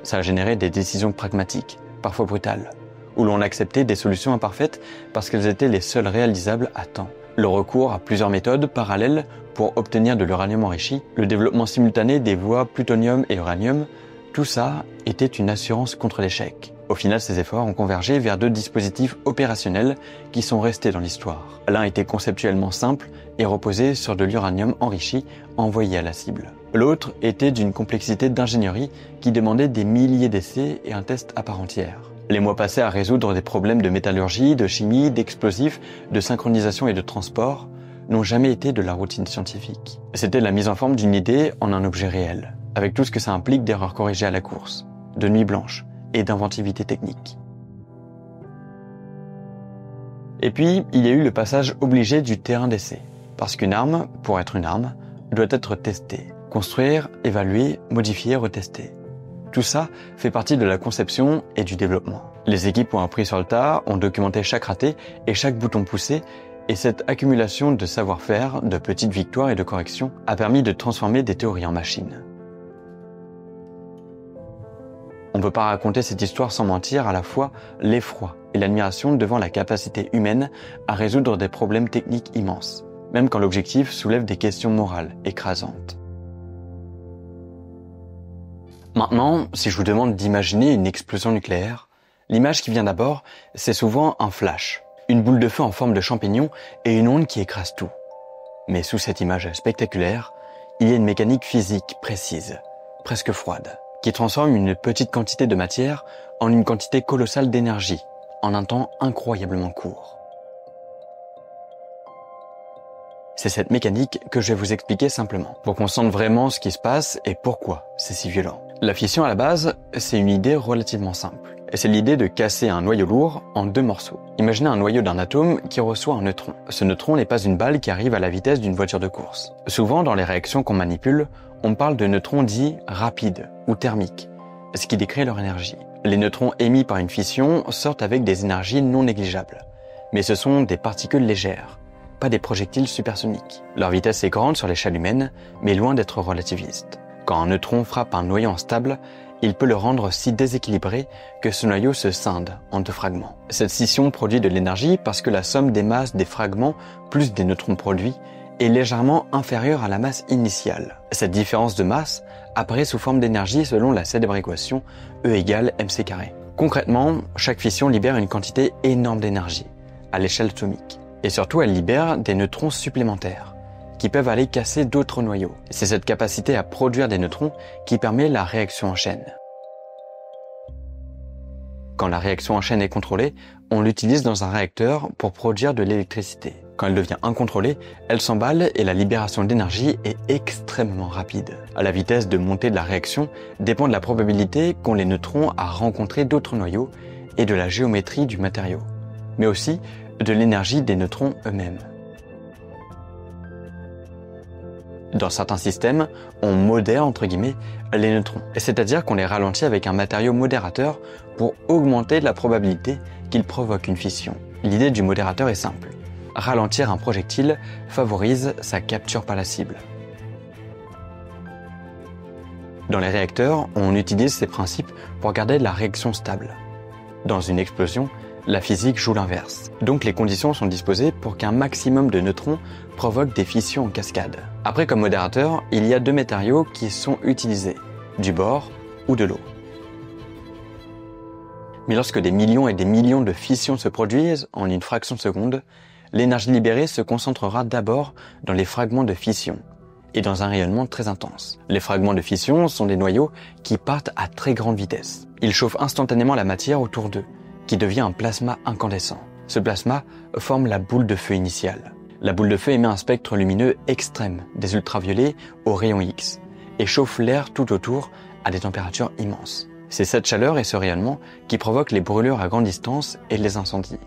Ça a généré des décisions pragmatiques, parfois brutales, où l'on acceptait des solutions imparfaites parce qu'elles étaient les seules réalisables à temps. Le recours à plusieurs méthodes parallèles pour obtenir de l'uranium enrichi, le développement simultané des voies plutonium et uranium, tout ça était une assurance contre l'échec. Au final, ces efforts ont convergé vers deux dispositifs opérationnels qui sont restés dans l'histoire. L'un était conceptuellement simple et reposait sur de l'uranium enrichi envoyé à la cible. L'autre était d'une complexité d'ingénierie qui demandait des milliers d'essais et un test à part entière. Les mois passés à résoudre des problèmes de métallurgie, de chimie, d'explosifs, de synchronisation et de transport n'ont jamais été de la routine scientifique. C'était la mise en forme d'une idée en un objet réel, avec tout ce que ça implique d'erreurs corrigées à la course, de nuits blanches et d'inventivité technique. Et puis, il y a eu le passage obligé du terrain d'essai, parce qu'une arme, pour être une arme, doit être testée. Construire, évaluer, modifier, retester. Tout ça fait partie de la conception et du développement. Les équipes ont appris sur le tas, ont documenté chaque raté et chaque bouton poussé, et cette accumulation de savoir-faire, de petites victoires et de corrections a permis de transformer des théories en machines. On ne peut pas raconter cette histoire sans mentir à la fois l'effroi et l'admiration devant la capacité humaine à résoudre des problèmes techniques immenses, même quand l'objectif soulève des questions morales écrasantes. Maintenant, si je vous demande d'imaginer une explosion nucléaire, l'image qui vient d'abord, c'est souvent un flash, une boule de feu en forme de champignon et une onde qui écrase tout. Mais sous cette image spectaculaire, il y a une mécanique physique précise, presque froide, qui transforme une petite quantité de matière en une quantité colossale d'énergie, en un temps incroyablement court. C'est cette mécanique que je vais vous expliquer simplement, pour qu'on sente vraiment ce qui se passe et pourquoi c'est si violent. La fission à la base, c'est une idée relativement simple. Et c'est l'idée de casser un noyau lourd en deux morceaux. Imaginez un noyau d'un atome qui reçoit un neutron. Ce neutron n'est pas une balle qui arrive à la vitesse d'une voiture de course. Souvent, dans les réactions qu'on manipule, on parle de neutrons dits rapides ou thermiques, ce qui décrit leur énergie. Les neutrons émis par une fission sortent avec des énergies non négligeables. Mais ce sont des particules légères, pas des projectiles supersoniques. Leur vitesse est grande sur l'échelle humaine, mais loin d'être relativiste. Quand un neutron frappe un noyau instable, il peut le rendre si déséquilibré que ce noyau se scinde en deux fragments. Cette scission produit de l'énergie parce que la somme des masses des fragments plus des neutrons produits est légèrement inférieure à la masse initiale. Cette différence de masse apparaît sous forme d'énergie selon la célèbre équation E égale mc². Concrètement, chaque fission libère une quantité énorme d'énergie, à l'échelle atomique. Et surtout, elle libère des neutrons supplémentaires, qui peuvent aller casser d'autres noyaux. C'est cette capacité à produire des neutrons qui permet la réaction en chaîne. Quand la réaction en chaîne est contrôlée, on l'utilise dans un réacteur pour produire de l'électricité. Quand elle devient incontrôlée, elle s'emballe et la libération d'énergie est extrêmement rapide. La vitesse de montée de la réaction dépend de la probabilité qu'ont les neutrons à rencontrer d'autres noyaux et de la géométrie du matériau, mais aussi de l'énergie des neutrons eux-mêmes. Dans certains systèmes, on modère entre guillemets les neutrons, c'est-à-dire qu'on les ralentit avec un matériau modérateur pour augmenter la probabilité qu'il provoque une fission. L'idée du modérateur est simple. Ralentir un projectile favorise sa capture par la cible. Dans les réacteurs, on utilise ces principes pour garder la réaction stable. Dans une explosion, la physique joue l'inverse. Donc les conditions sont disposées pour qu'un maximum de neutrons provoque des fissions en cascade. Après, comme modérateur, il y a deux matériaux qui sont utilisés, du bore ou de l'eau. Mais lorsque des millions et des millions de fissions se produisent en une fraction de seconde, l'énergie libérée se concentrera d'abord dans les fragments de fission et dans un rayonnement très intense. Les fragments de fission sont des noyaux qui partent à très grande vitesse. Ils chauffent instantanément la matière autour d'eux, qui devient un plasma incandescent. Ce plasma forme la boule de feu initiale. La boule de feu émet un spectre lumineux extrême, des ultraviolets aux rayons X, et chauffe l'air tout autour à des températures immenses. C'est cette chaleur et ce rayonnement qui provoquent les brûlures à grande distance et les incendies.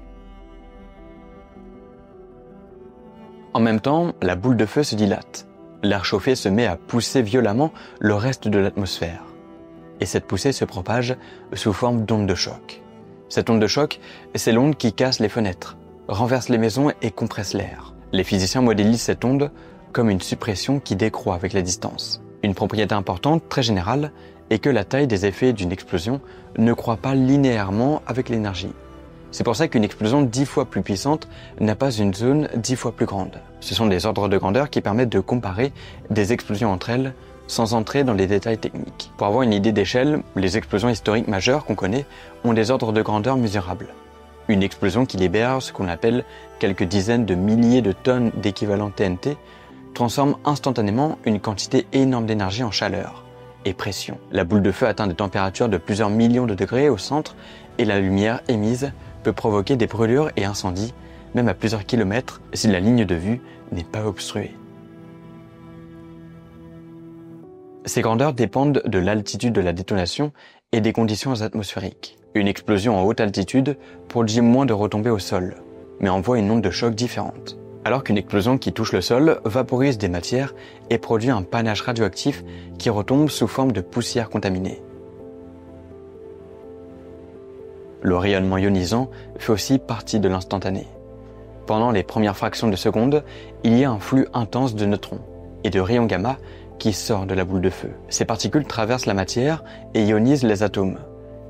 En même temps, la boule de feu se dilate. L'air chauffé se met à pousser violemment le reste de l'atmosphère. Et cette poussée se propage sous forme d'onde de choc. Cette onde de choc, c'est l'onde qui casse les fenêtres, renverse les maisons et compresse l'air. Les physiciens modélisent cette onde comme une suppression qui décroît avec la distance. Une propriété importante, très générale, est que la taille des effets d'une explosion ne croît pas linéairement avec l'énergie. C'est pour ça qu'une explosion 10 fois plus puissante n'a pas une zone 10 fois plus grande. Ce sont des ordres de grandeur qui permettent de comparer des explosions entre elles sans entrer dans les détails techniques. Pour avoir une idée d'échelle, les explosions historiques majeures qu'on connaît ont des ordres de grandeur mesurables. Une explosion qui libère ce qu'on appelle quelques dizaines de milliers de tonnes d'équivalent TNT transforme instantanément une quantité énorme d'énergie en chaleur et pression. La boule de feu atteint des températures de plusieurs millions de degrés au centre et la lumière émise peut provoquer des brûlures et incendies, même à plusieurs kilomètres, si la ligne de vue n'est pas obstruée. Ces grandeurs dépendent de l'altitude de la détonation et des conditions atmosphériques. Une explosion en haute altitude produit moins de retombées au sol, mais envoie une onde de choc différente. Alors qu'une explosion qui touche le sol vaporise des matières et produit un panache radioactif qui retombe sous forme de poussière contaminée. Le rayonnement ionisant fait aussi partie de l'instantané. Pendant les premières fractions de seconde, il y a un flux intense de neutrons et de rayons gamma qui sort de la boule de feu. Ces particules traversent la matière et ionisent les atomes,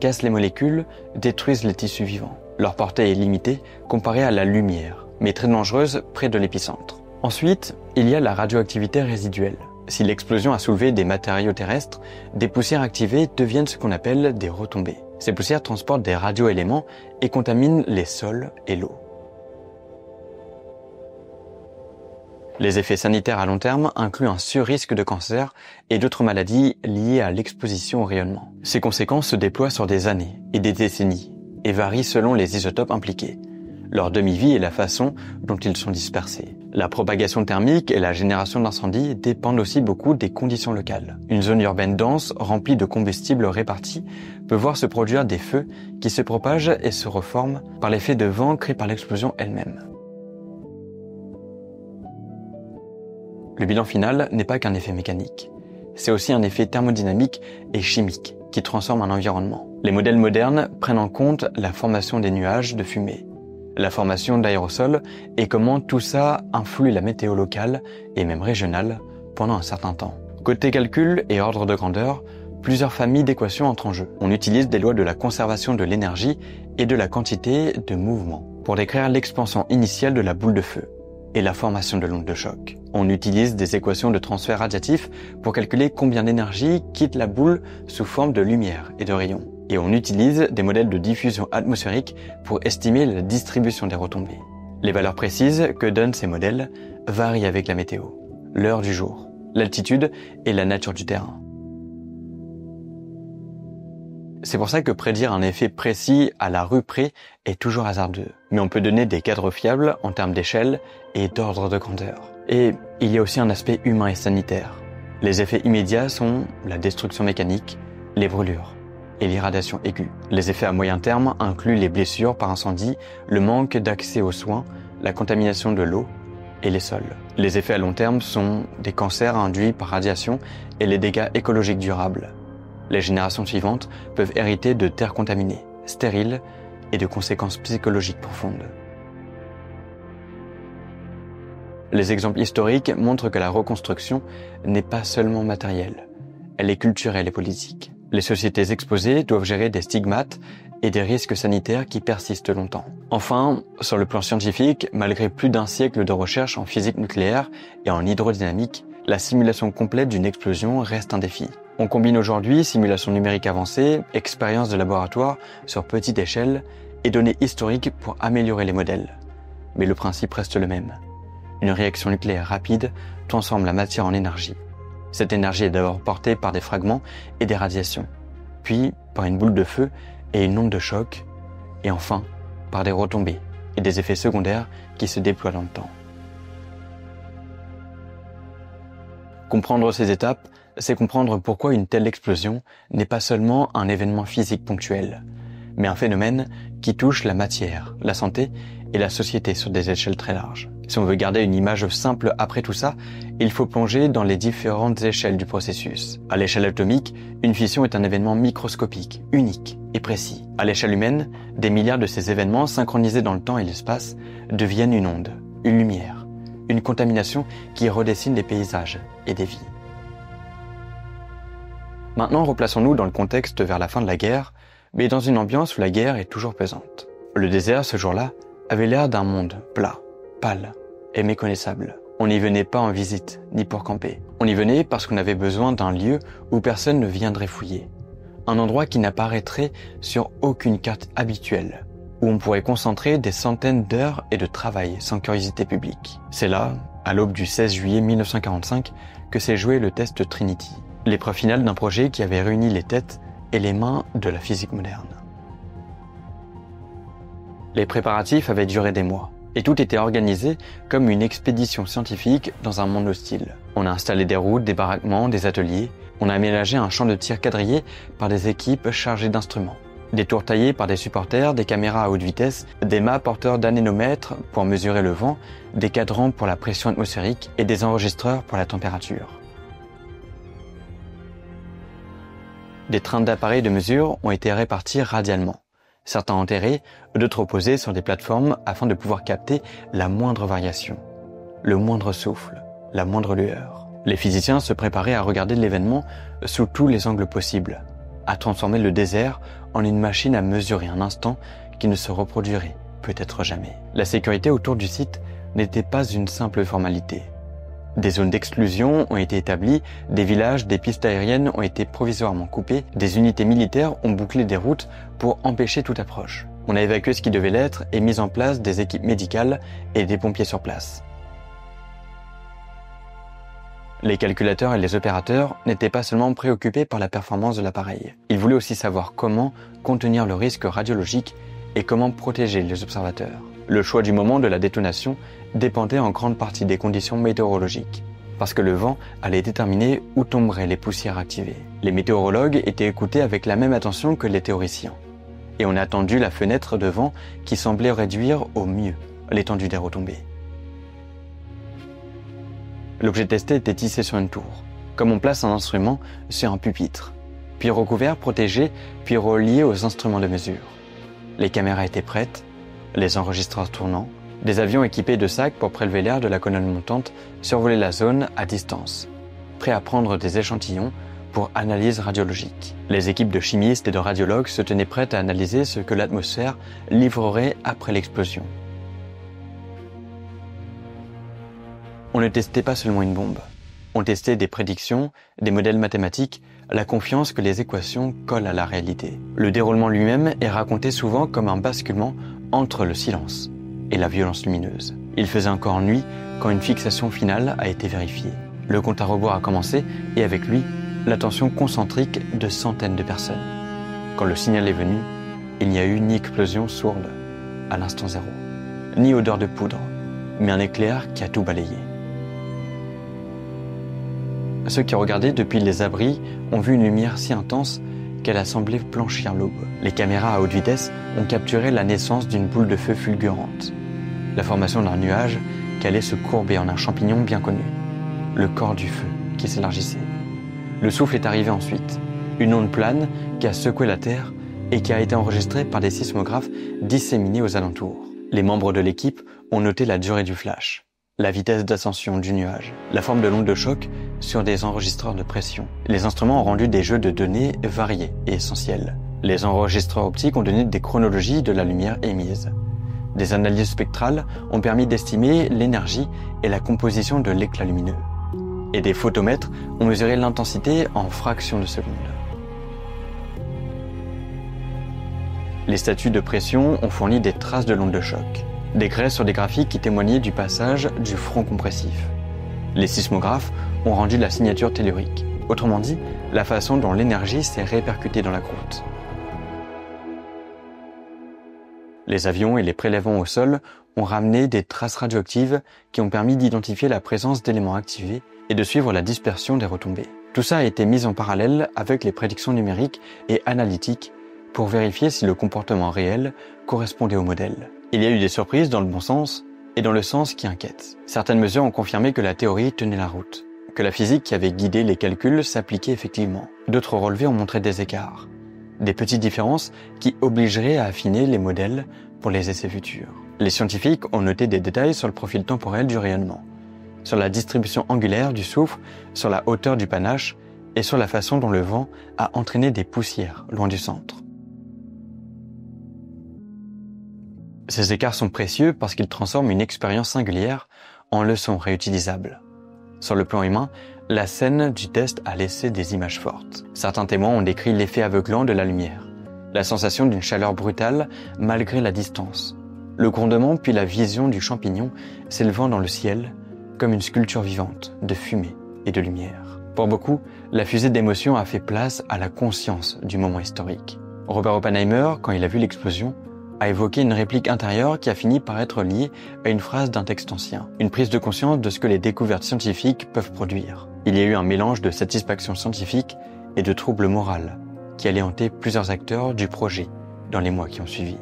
cassent les molécules, détruisent les tissus vivants. Leur portée est limitée comparée à la lumière, mais très dangereuse près de l'épicentre. Ensuite, il y a la radioactivité résiduelle. Si l'explosion a soulevé des matériaux terrestres, des poussières activées deviennent ce qu'on appelle des retombées. Ces poussières transportent des radioéléments et contaminent les sols et l'eau. Les effets sanitaires à long terme incluent un surrisque de cancer et d'autres maladies liées à l'exposition au rayonnement. Ces conséquences se déploient sur des années et des décennies et varient selon les isotopes impliqués, leur demi-vie et la façon dont ils sont dispersés. La propagation thermique et la génération d'incendies dépendent aussi beaucoup des conditions locales. Une zone urbaine dense, remplie de combustibles répartis, peut voir se produire des feux qui se propagent et se reforment par l'effet de vent créé par l'explosion elle-même. Le bilan final n'est pas qu'un effet mécanique. C'est aussi un effet thermodynamique et chimique qui transforme un environnement. Les modèles modernes prennent en compte la formation des nuages de fumée, la formation d'aérosols et comment tout ça influe la météo locale et même régionale pendant un certain temps. Côté calcul et ordre de grandeur, plusieurs familles d'équations entrent en jeu. On utilise des lois de la conservation de l'énergie et de la quantité de mouvement pour décrire l'expansion initiale de la boule de feu et la formation de l'onde de choc. On utilise des équations de transfert radiatif pour calculer combien d'énergie quitte la boule sous forme de lumière et de rayons. Et on utilise des modèles de diffusion atmosphérique pour estimer la distribution des retombées. Les valeurs précises que donnent ces modèles varient avec la météo, l'heure du jour, l'altitude et la nature du terrain. C'est pour ça que prédire un effet précis à la rue près est toujours hasardeux. Mais on peut donner des cadres fiables en termes d'échelle et d'ordre de grandeur. Et il y a aussi un aspect humain et sanitaire. Les effets immédiats sont la destruction mécanique, les brûlures et l'irradiation aiguë. Les effets à moyen terme incluent les blessures par incendie, le manque d'accès aux soins, la contamination de l'eau et les sols. Les effets à long terme sont des cancers induits par radiation et les dégâts écologiques durables. Les générations suivantes peuvent hériter de terres contaminées, stériles et de conséquences psychologiques profondes. Les exemples historiques montrent que la reconstruction n'est pas seulement matérielle, elle est culturelle et politique. Les sociétés exposées doivent gérer des stigmates et des risques sanitaires qui persistent longtemps. Enfin, sur le plan scientifique, malgré plus d'un siècle de recherche en physique nucléaire et en hydrodynamique, la simulation complète d'une explosion reste un défi. On combine aujourd'hui simulation numérique avancée, expériences de laboratoire sur petite échelle et données historiques pour améliorer les modèles. Mais le principe reste le même. Une réaction nucléaire rapide transforme la matière en énergie. Cette énergie est d'abord portée par des fragments et des radiations, puis par une boule de feu et une onde de choc, et enfin par des retombées et des effets secondaires qui se déploient dans le temps. Comprendre ces étapes, c'est comprendre pourquoi une telle explosion n'est pas seulement un événement physique ponctuel, mais un phénomène qui touche la matière, la santé et la société sur des échelles très larges. Si on veut garder une image simple après tout ça, il faut plonger dans les différentes échelles du processus. À l'échelle atomique, une fission est un événement microscopique, unique et précis. À l'échelle humaine, des milliards de ces événements synchronisés dans le temps et l'espace deviennent une onde, une lumière, une contamination qui redessine des paysages et des vies. Maintenant, replaçons-nous dans le contexte vers la fin de la guerre, mais dans une ambiance où la guerre est toujours pesante. Le désert, ce jour-là, avait l'air d'un monde plat, pâle et méconnaissable. On n'y venait pas en visite, ni pour camper. On y venait parce qu'on avait besoin d'un lieu où personne ne viendrait fouiller. Un endroit qui n'apparaîtrait sur aucune carte habituelle, où on pourrait concentrer des centaines d'heures et de travail sans curiosité publique. C'est là, à l'aube du 16 juillet 1945, que s'est joué le test Trinity, l'épreuve finale d'un projet qui avait réuni les têtes et les mains de la physique moderne. Les préparatifs avaient duré des mois, et tout était organisé comme une expédition scientifique dans un monde hostile. On a installé des routes, des baraquements, des ateliers, on a aménagé un champ de tir quadrillé par des équipes chargées d'instruments. Des tours taillées par des supporters, des caméras à haute vitesse, des mâts porteurs d'anémomètres pour mesurer le vent, des cadrans pour la pression atmosphérique et des enregistreurs pour la température. Des trains d'appareils de mesure ont été répartis radialement. Certains enterrés, d'autres posés sur des plateformes afin de pouvoir capter la moindre variation, le moindre souffle, la moindre lueur. Les physiciens se préparaient à regarder l'événement sous tous les angles possibles, à transformer le désert en une machine à mesurer un instant qui ne se reproduirait peut-être jamais. La sécurité autour du site n'était pas une simple formalité. Des zones d'exclusion ont été établies, des villages, des pistes aériennes ont été provisoirement coupées, des unités militaires ont bouclé des routes pour empêcher toute approche. On a évacué ce qui devait l'être et mis en place des équipes médicales et des pompiers sur place. Les calculateurs et les opérateurs n'étaient pas seulement préoccupés par la performance de l'appareil. Ils voulaient aussi savoir comment contenir le risque radiologique et comment protéger les observateurs. Le choix du moment de la détonation dépendait en grande partie des conditions météorologiques, parce que le vent allait déterminer où tomberaient les poussières activées. Les météorologues étaient écoutés avec la même attention que les théoriciens, et on a attendu la fenêtre de vent qui semblait réduire au mieux l'étendue des retombées. L'objet testé était tissé sur une tour, comme on place un instrument sur un pupitre, puis recouvert, protégé, puis relié aux instruments de mesure. Les caméras étaient prêtes, les enregistreurs tournant, des avions équipés de sacs pour prélever l'air de la colonne montante survolaient la zone à distance, prêts à prendre des échantillons pour analyse radiologique. Les équipes de chimistes et de radiologues se tenaient prêtes à analyser ce que l'atmosphère livrerait après l'explosion. On ne testait pas seulement une bombe, on testait des prédictions, des modèles mathématiques, la confiance que les équations collent à la réalité. Le déroulement lui-même est raconté souvent comme un basculement entre le silence et la violence lumineuse. Il faisait encore nuit quand une fixation finale a été vérifiée. Le compte à rebours a commencé et avec lui, l'attention concentrique de centaines de personnes. Quand le signal est venu, il n'y a eu ni explosion sourde à l'instant zéro, ni odeur de poudre, mais un éclair qui a tout balayé. Ceux qui regardaient depuis les abris ont vu une lumière si intense qu'elle a semblé blanchir l'aube. Les caméras à haute vitesse ont capturé la naissance d'une boule de feu fulgurante, la formation d'un nuage qui allait se courber en un champignon bien connu, le corps du feu qui s'élargissait. Le souffle est arrivé ensuite, une onde plane qui a secoué la terre et qui a été enregistrée par des sismographes disséminés aux alentours. Les membres de l'équipe ont noté la durée du flash, la vitesse d'ascension du nuage, la forme de l'onde de choc sur des enregistreurs de pression. Les instruments ont rendu des jeux de données variés et essentiels. Les enregistreurs optiques ont donné des chronologies de la lumière émise. Des analyses spectrales ont permis d'estimer l'énergie et la composition de l'éclat lumineux. Et des photomètres ont mesuré l'intensité en fractions de seconde. Les statuts de pression ont fourni des traces de l'onde de choc, des grès sur des graphiques qui témoignaient du passage du front compressif. Les sismographes ont rendu la signature tellurique, autrement dit, la façon dont l'énergie s'est répercutée dans la croûte. Les avions et les prélèvements au sol ont ramené des traces radioactives qui ont permis d'identifier la présence d'éléments activés et de suivre la dispersion des retombées. Tout ça a été mis en parallèle avec les prédictions numériques et analytiques pour vérifier si le comportement réel correspondait au modèle. Il y a eu des surprises dans le bon sens et dans le sens qui inquiète. Certaines mesures ont confirmé que la théorie tenait la route, que la physique qui avait guidé les calculs s'appliquait effectivement. D'autres relevés ont montré des écarts, des petites différences qui obligeraient à affiner les modèles pour les essais futurs. Les scientifiques ont noté des détails sur le profil temporel du rayonnement, sur la distribution angulaire du souffle, sur la hauteur du panache et sur la façon dont le vent a entraîné des poussières loin du centre. Ces écarts sont précieux parce qu'ils transforment une expérience singulière en leçon réutilisable. Sur le plan humain, la scène du test a laissé des images fortes. Certains témoins ont décrit l'effet aveuglant de la lumière, la sensation d'une chaleur brutale malgré la distance, le grondement puis la vision du champignon s'élevant dans le ciel comme une sculpture vivante de fumée et de lumière. Pour beaucoup, la fusée d'émotions a fait place à la conscience du moment historique. Robert Oppenheimer, quand il a vu l'explosion, a évoqué une réplique intérieure qui a fini par être liée à une phrase d'un texte ancien, une prise de conscience de ce que les découvertes scientifiques peuvent produire. Il y a eu un mélange de satisfaction scientifique et de trouble moral qui allait hanter plusieurs acteurs du projet dans les mois qui ont suivi.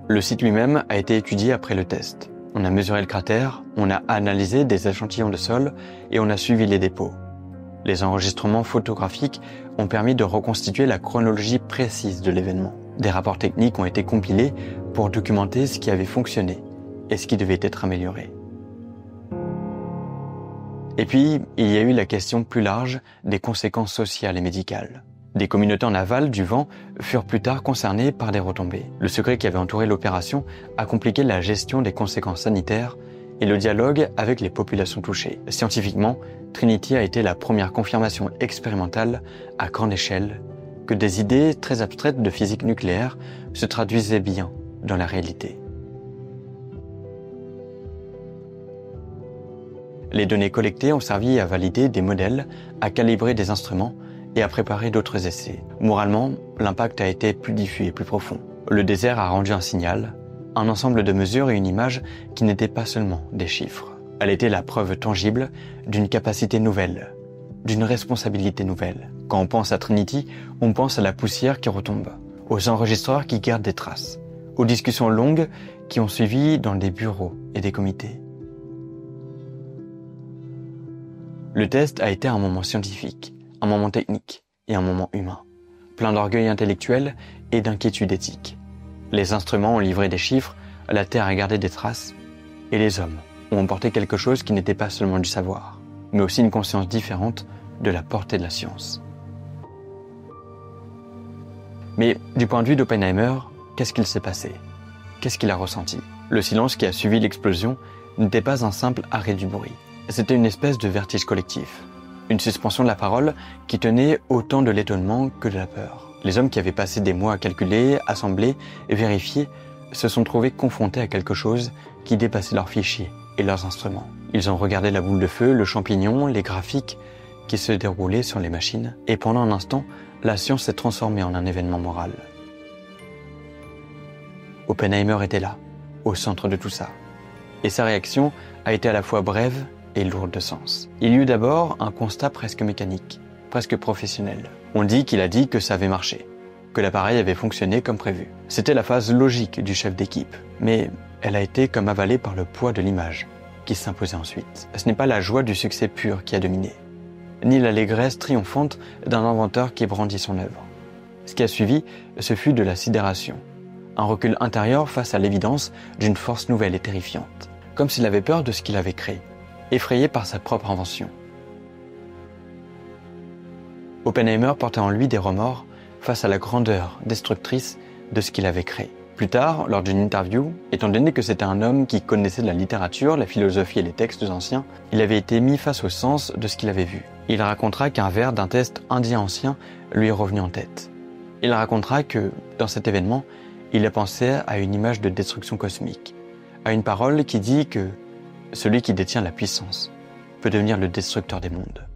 Le site lui-même a été étudié après le test. On a mesuré le cratère, on a analysé des échantillons de sol et on a suivi les dépôts. Les enregistrements photographiques ont permis de reconstituer la chronologie précise de l'événement. Des rapports techniques ont été compilés pour documenter ce qui avait fonctionné et ce qui devait être amélioré. Et puis, il y a eu la question plus large des conséquences sociales et médicales. Des communautés en aval du vent furent plus tard concernées par des retombées. Le secret qui avait entouré l'opération a compliqué la gestion des conséquences sanitaires et le dialogue avec les populations touchées. Scientifiquement, Trinity a été la première confirmation expérimentale à grande échelle que des idées très abstraites de physique nucléaire se traduisaient bien dans la réalité. Les données collectées ont servi à valider des modèles, à calibrer des instruments et à préparer d'autres essais. Moralement, l'impact a été plus diffus et plus profond. Le désert a rendu un signal, un ensemble de mesures et une image qui n'étaient pas seulement des chiffres. Elle était la preuve tangible d'une capacité nouvelle, d'une responsabilité nouvelle. Quand on pense à Trinity, on pense à la poussière qui retombe, aux enregistreurs qui gardent des traces, aux discussions longues qui ont suivi dans des bureaux et des comités. Le test a été un moment scientifique, un moment technique et un moment humain, plein d'orgueil intellectuel et d'inquiétude éthique. Les instruments ont livré des chiffres, la Terre a gardé des traces, et les hommes ont emporté quelque chose qui n'était pas seulement du savoir, mais aussi une conscience différente de la portée de la science. Mais du point de vue d'Oppenheimer, qu'est-ce qu'il s'est passé? Qu'est-ce qu'il a ressenti? Le silence qui a suivi l'explosion n'était pas un simple arrêt du bruit. C'était une espèce de vertige collectif, une suspension de la parole qui tenait autant de l'étonnement que de la peur. Les hommes qui avaient passé des mois à calculer, assembler et vérifier se sont trouvés confrontés à quelque chose qui dépassait leurs fichiers et leurs instruments. Ils ont regardé la boule de feu, le champignon, les graphiques qui se déroulaient sur les machines, et pendant un instant, la science s'est transformée en un événement moral. Oppenheimer était là, au centre de tout ça, et sa réaction a été à la fois brève et lourde de sens. Il y eut d'abord un constat presque mécanique, presque professionnel. On dit qu'il a dit que ça avait marché, que l'appareil avait fonctionné comme prévu. C'était la phase logique du chef d'équipe, mais elle a été comme avalée par le poids de l'image qui s'imposait ensuite. Ce n'est pas la joie du succès pur qui a dominé, ni l'allégresse triomphante d'un inventeur qui brandit son œuvre. Ce qui a suivi, ce fut de la sidération, un recul intérieur face à l'évidence d'une force nouvelle et terrifiante, comme s'il avait peur de ce qu'il avait créé, effrayé par sa propre invention. Oppenheimer portait en lui des remords face à la grandeur destructrice de ce qu'il avait créé. Plus tard, lors d'une interview, étant donné que c'était un homme qui connaissait la littérature, la philosophie et les textes anciens, il avait été mis face au sens de ce qu'il avait vu. Il racontera qu'un vers d'un texte indien ancien lui est revenu en tête. Il racontera que, dans cet événement, il a pensé à une image de destruction cosmique, à une parole qui dit que celui qui détient la puissance peut devenir le destructeur des mondes.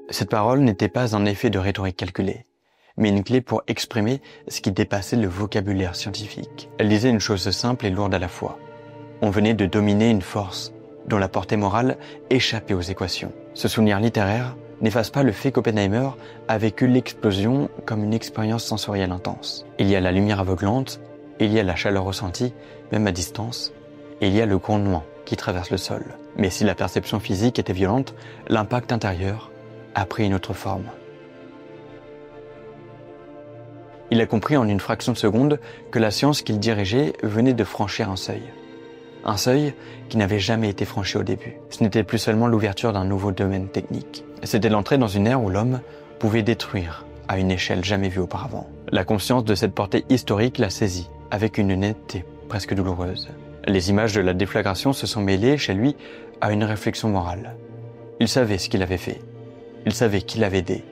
Cette parole n'était pas un effet de rhétorique calculée, mais une clé pour exprimer ce qui dépassait le vocabulaire scientifique. Elle disait une chose simple et lourde à la fois. On venait de dominer une force dont la portée morale échappait aux équations. Ce souvenir littéraire n'efface pas le fait qu'Oppenheimer a vécu l'explosion comme une expérience sensorielle intense. Il y a la lumière aveuglante, il y a la chaleur ressentie, même à distance, et il y a le grondement qui traverse le sol. Mais si la perception physique était violente, l'impact intérieur a pris une autre forme. Il a compris en une fraction de seconde que la science qu'il dirigeait venait de franchir un seuil. Un seuil qui n'avait jamais été franchi au début. Ce n'était plus seulement l'ouverture d'un nouveau domaine technique. C'était l'entrée dans une ère où l'homme pouvait détruire à une échelle jamais vue auparavant. La conscience de cette portée historique l'a saisi, avec une netteté presque douloureuse. Les images de la déflagration se sont mêlées chez lui à une réflexion morale. Il savait ce qu'il avait fait. Il savait qui l'avait aidé.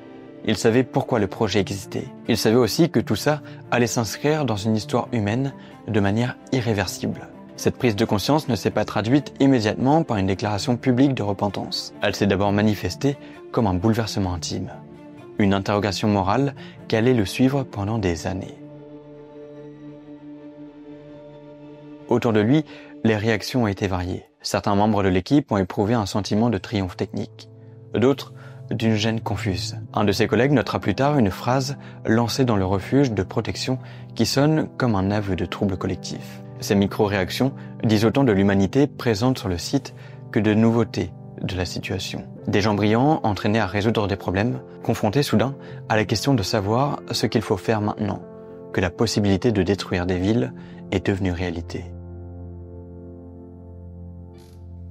Il savait pourquoi le projet existait. Il savait aussi que tout ça allait s'inscrire dans une histoire humaine de manière irréversible. Cette prise de conscience ne s'est pas traduite immédiatement par une déclaration publique de repentance. Elle s'est d'abord manifestée comme un bouleversement intime. Une interrogation morale qui allait le suivre pendant des années. Autour de lui, les réactions ont été variées. Certains membres de l'équipe ont éprouvé un sentiment de triomphe technique. D'autres, d'une gêne confuse. Un de ses collègues notera plus tard une phrase lancée dans le refuge de protection qui sonne comme un aveu de trouble collectif. Ces micro-réactions disent autant de l'humanité présente sur le site que de nouveautés de la situation. Des gens brillants entraînés à résoudre des problèmes, confrontés soudain à la question de savoir ce qu'il faut faire maintenant, que la possibilité de détruire des villes est devenue réalité.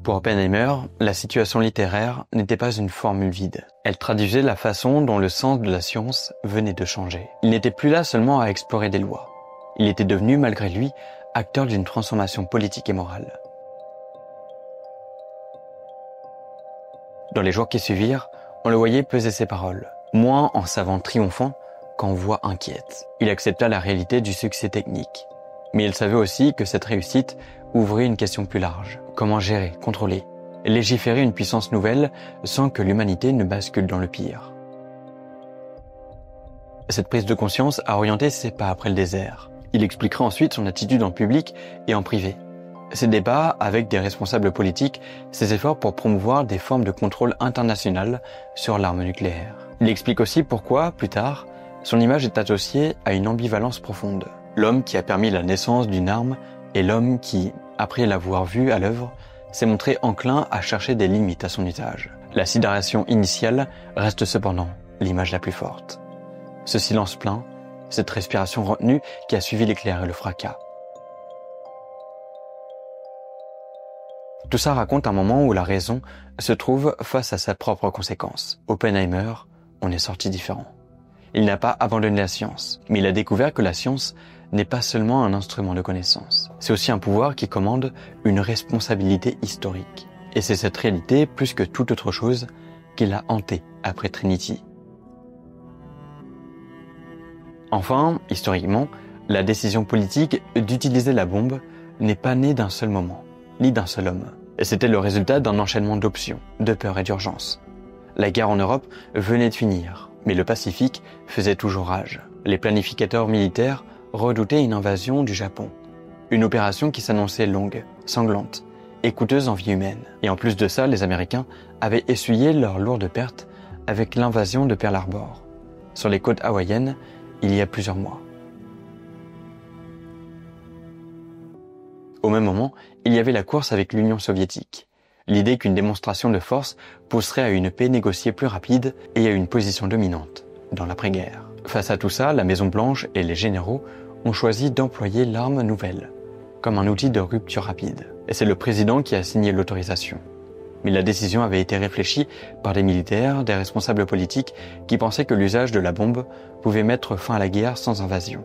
Pour Oppenheimer, la situation littéraire n'était pas une formule vide. Elle traduisait la façon dont le sens de la science venait de changer. Il n'était plus là seulement à explorer des lois. Il était devenu, malgré lui, acteur d'une transformation politique et morale. Dans les jours qui suivirent, on le voyait peser ses paroles, moins en savant triomphant qu'en voix inquiète. Il accepta la réalité du succès technique. Mais il savait aussi que cette réussite ouvrait une question plus large. Comment gérer, contrôler, légiférer une puissance nouvelle sans que l'humanité ne bascule dans le pire. Cette prise de conscience a orienté ses pas après le désert. Il expliquera ensuite son attitude en public et en privé. Ses débats avec des responsables politiques, ses efforts pour promouvoir des formes de contrôle international sur l'arme nucléaire. Il explique aussi pourquoi, plus tard, son image est associée à une ambivalence profonde. L'homme qui a permis la naissance d'une arme et l'homme qui, après l'avoir vue à l'œuvre, s'est montré enclin à chercher des limites à son usage. La sidération initiale reste cependant l'image la plus forte. Ce silence plein, cette respiration retenue qui a suivi l'éclair et le fracas. Tout ça raconte un moment où la raison se trouve face à sa propre conséquence. Oppenheimer, on est sorti différent. Il n'a pas abandonné la science, mais il a découvert que la science n'est pas seulement un instrument de connaissance. C'est aussi un pouvoir qui commande une responsabilité historique. Et c'est cette réalité, plus que toute autre chose, qui l'a hanté après Trinity. Enfin, historiquement, la décision politique d'utiliser la bombe n'est pas née d'un seul moment, ni d'un seul homme. C'était le résultat d'un enchaînement d'options, de peur et d'urgence. La guerre en Europe venait de finir, mais le Pacifique faisait toujours rage. Les planificateurs militaires redoutaient une invasion du Japon. Une opération qui s'annonçait longue, sanglante et coûteuse en vie humaine. Et en plus de ça, les Américains avaient essuyé leurs lourdes pertes avec l'invasion de Pearl Harbor, sur les côtes hawaïennes, il y a plusieurs mois. Au même moment, il y avait la course avec l'Union soviétique. L'idée qu'une démonstration de force pousserait à une paix négociée plus rapide et à une position dominante dans l'après-guerre. Face à tout ça, la Maison-Blanche et les généraux ont choisi d'employer l'arme nouvelle comme un outil de rupture rapide. Et c'est le président qui a signé l'autorisation. Mais la décision avait été réfléchie par des militaires, des responsables politiques qui pensaient que l'usage de la bombe pouvait mettre fin à la guerre sans invasion.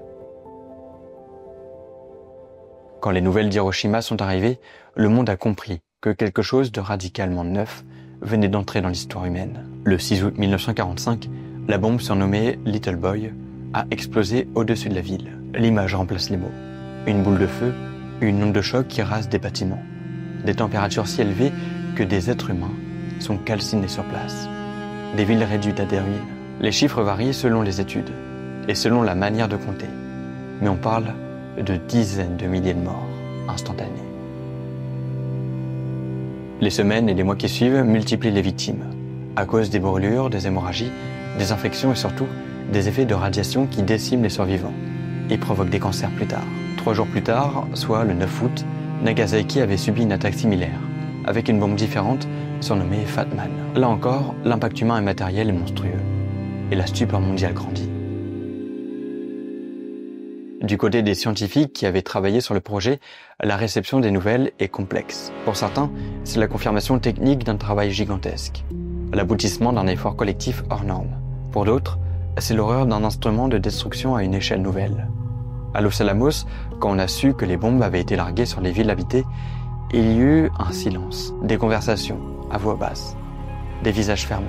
Quand les nouvelles d'Hiroshima sont arrivées, le monde a compris que quelque chose de radicalement neuf venait d'entrer dans l'histoire humaine. Le 6 août 1945, la bombe surnommée Little Boy a explosé au-dessus de la ville. L'image remplace les mots. Une boule de feu, une onde de choc qui rase des bâtiments. Des températures si élevées que des êtres humains sont calcinés sur place. Des villes réduites à des ruines. Les chiffres varient selon les études et selon la manière de compter. Mais on parle de dizaines de milliers de morts instantanés. Les semaines et les mois qui suivent multiplient les victimes. à cause des brûlures, des hémorragies, des infections et surtout des effets de radiation qui déciment les survivants et provoquent des cancers plus tard. 3 jours plus tard, soit le 9 août, Nagasaki avait subi une attaque similaire, avec une bombe différente surnommée Fat Man. Là encore, l'impact humain et matériel est monstrueux, et la stupeur mondiale grandit. Du côté des scientifiques qui avaient travaillé sur le projet, la réception des nouvelles est complexe. Pour certains, c'est la confirmation technique d'un travail gigantesque, l'aboutissement d'un effort collectif hors norme. Pour d'autres, c'est l'horreur d'un instrument de destruction à une échelle nouvelle. À Los Alamos, quand on a su que les bombes avaient été larguées sur les villes habitées, il y eut un silence, des conversations à voix basse, des visages fermés.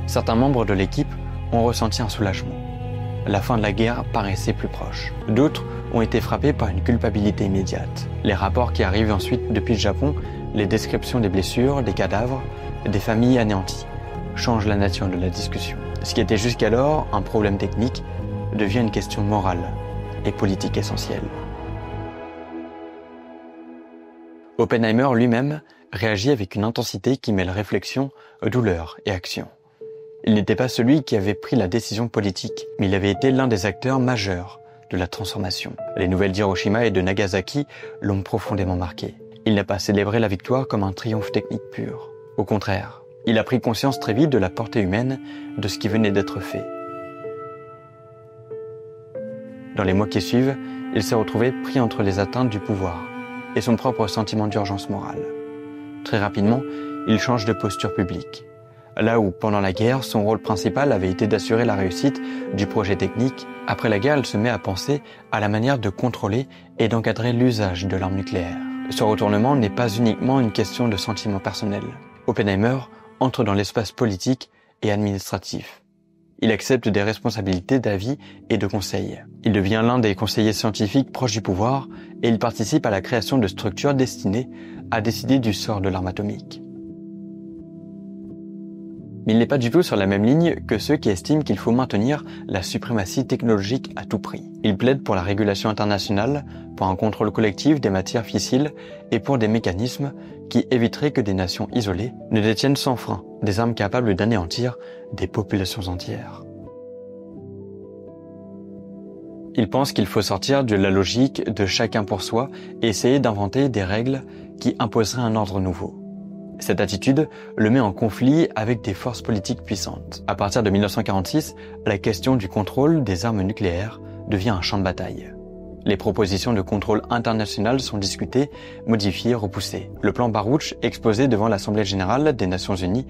Certains membres de l'équipe ont ressenti un soulagement. La fin de la guerre paraissait plus proche. D'autres ont été frappés par une culpabilité immédiate. Les rapports qui arrivent ensuite depuis le Japon, les descriptions des blessures, des cadavres, des familles anéanties, changent la nature de la discussion. Ce qui était jusqu'alors un problème technique devient une question morale et politique essentielle. Oppenheimer lui-même réagit avec une intensité qui mêle réflexion, douleur et action. Il n'était pas celui qui avait pris la décision politique, mais il avait été l'un des acteurs majeurs de la transformation. Les nouvelles d'Hiroshima et de Nagasaki l'ont profondément marqué. Il n'a pas célébré la victoire comme un triomphe technique pur. Au contraire, il a pris conscience très vite de la portée humaine de ce qui venait d'être fait. Dans les mois qui suivent, il s'est retrouvé pris entre les atteintes du pouvoir et son propre sentiment d'urgence morale. Très rapidement, il change de posture publique. Là où, pendant la guerre, son rôle principal avait été d'assurer la réussite du projet technique, après la guerre, il se met à penser à la manière de contrôler et d'encadrer l'usage de l'arme nucléaire. Ce retournement n'est pas uniquement une question de sentiment personnel. Oppenheimer entre dans l'espace politique et administratif. Il accepte des responsabilités d'avis et de conseil. Il devient l'un des conseillers scientifiques proches du pouvoir et il participe à la création de structures destinées à décider du sort de l'arme atomique. Mais il n'est pas du tout sur la même ligne que ceux qui estiment qu'il faut maintenir la suprématie technologique à tout prix. Il plaide pour la régulation internationale, pour un contrôle collectif des matières fissiles et pour des mécanismes qui éviteraient que des nations isolées ne détiennent sans frein des armes capables d'anéantir des populations entières. Il pense qu'il faut sortir de la logique de chacun pour soi et essayer d'inventer des règles qui imposeraient un ordre nouveau. Cette attitude le met en conflit avec des forces politiques puissantes. À partir de 1946, la question du contrôle des armes nucléaires devient un champ de bataille. Les propositions de contrôle international sont discutées, modifiées, repoussées. Le plan Baruch, exposé devant l'Assemblée générale des Nations unies,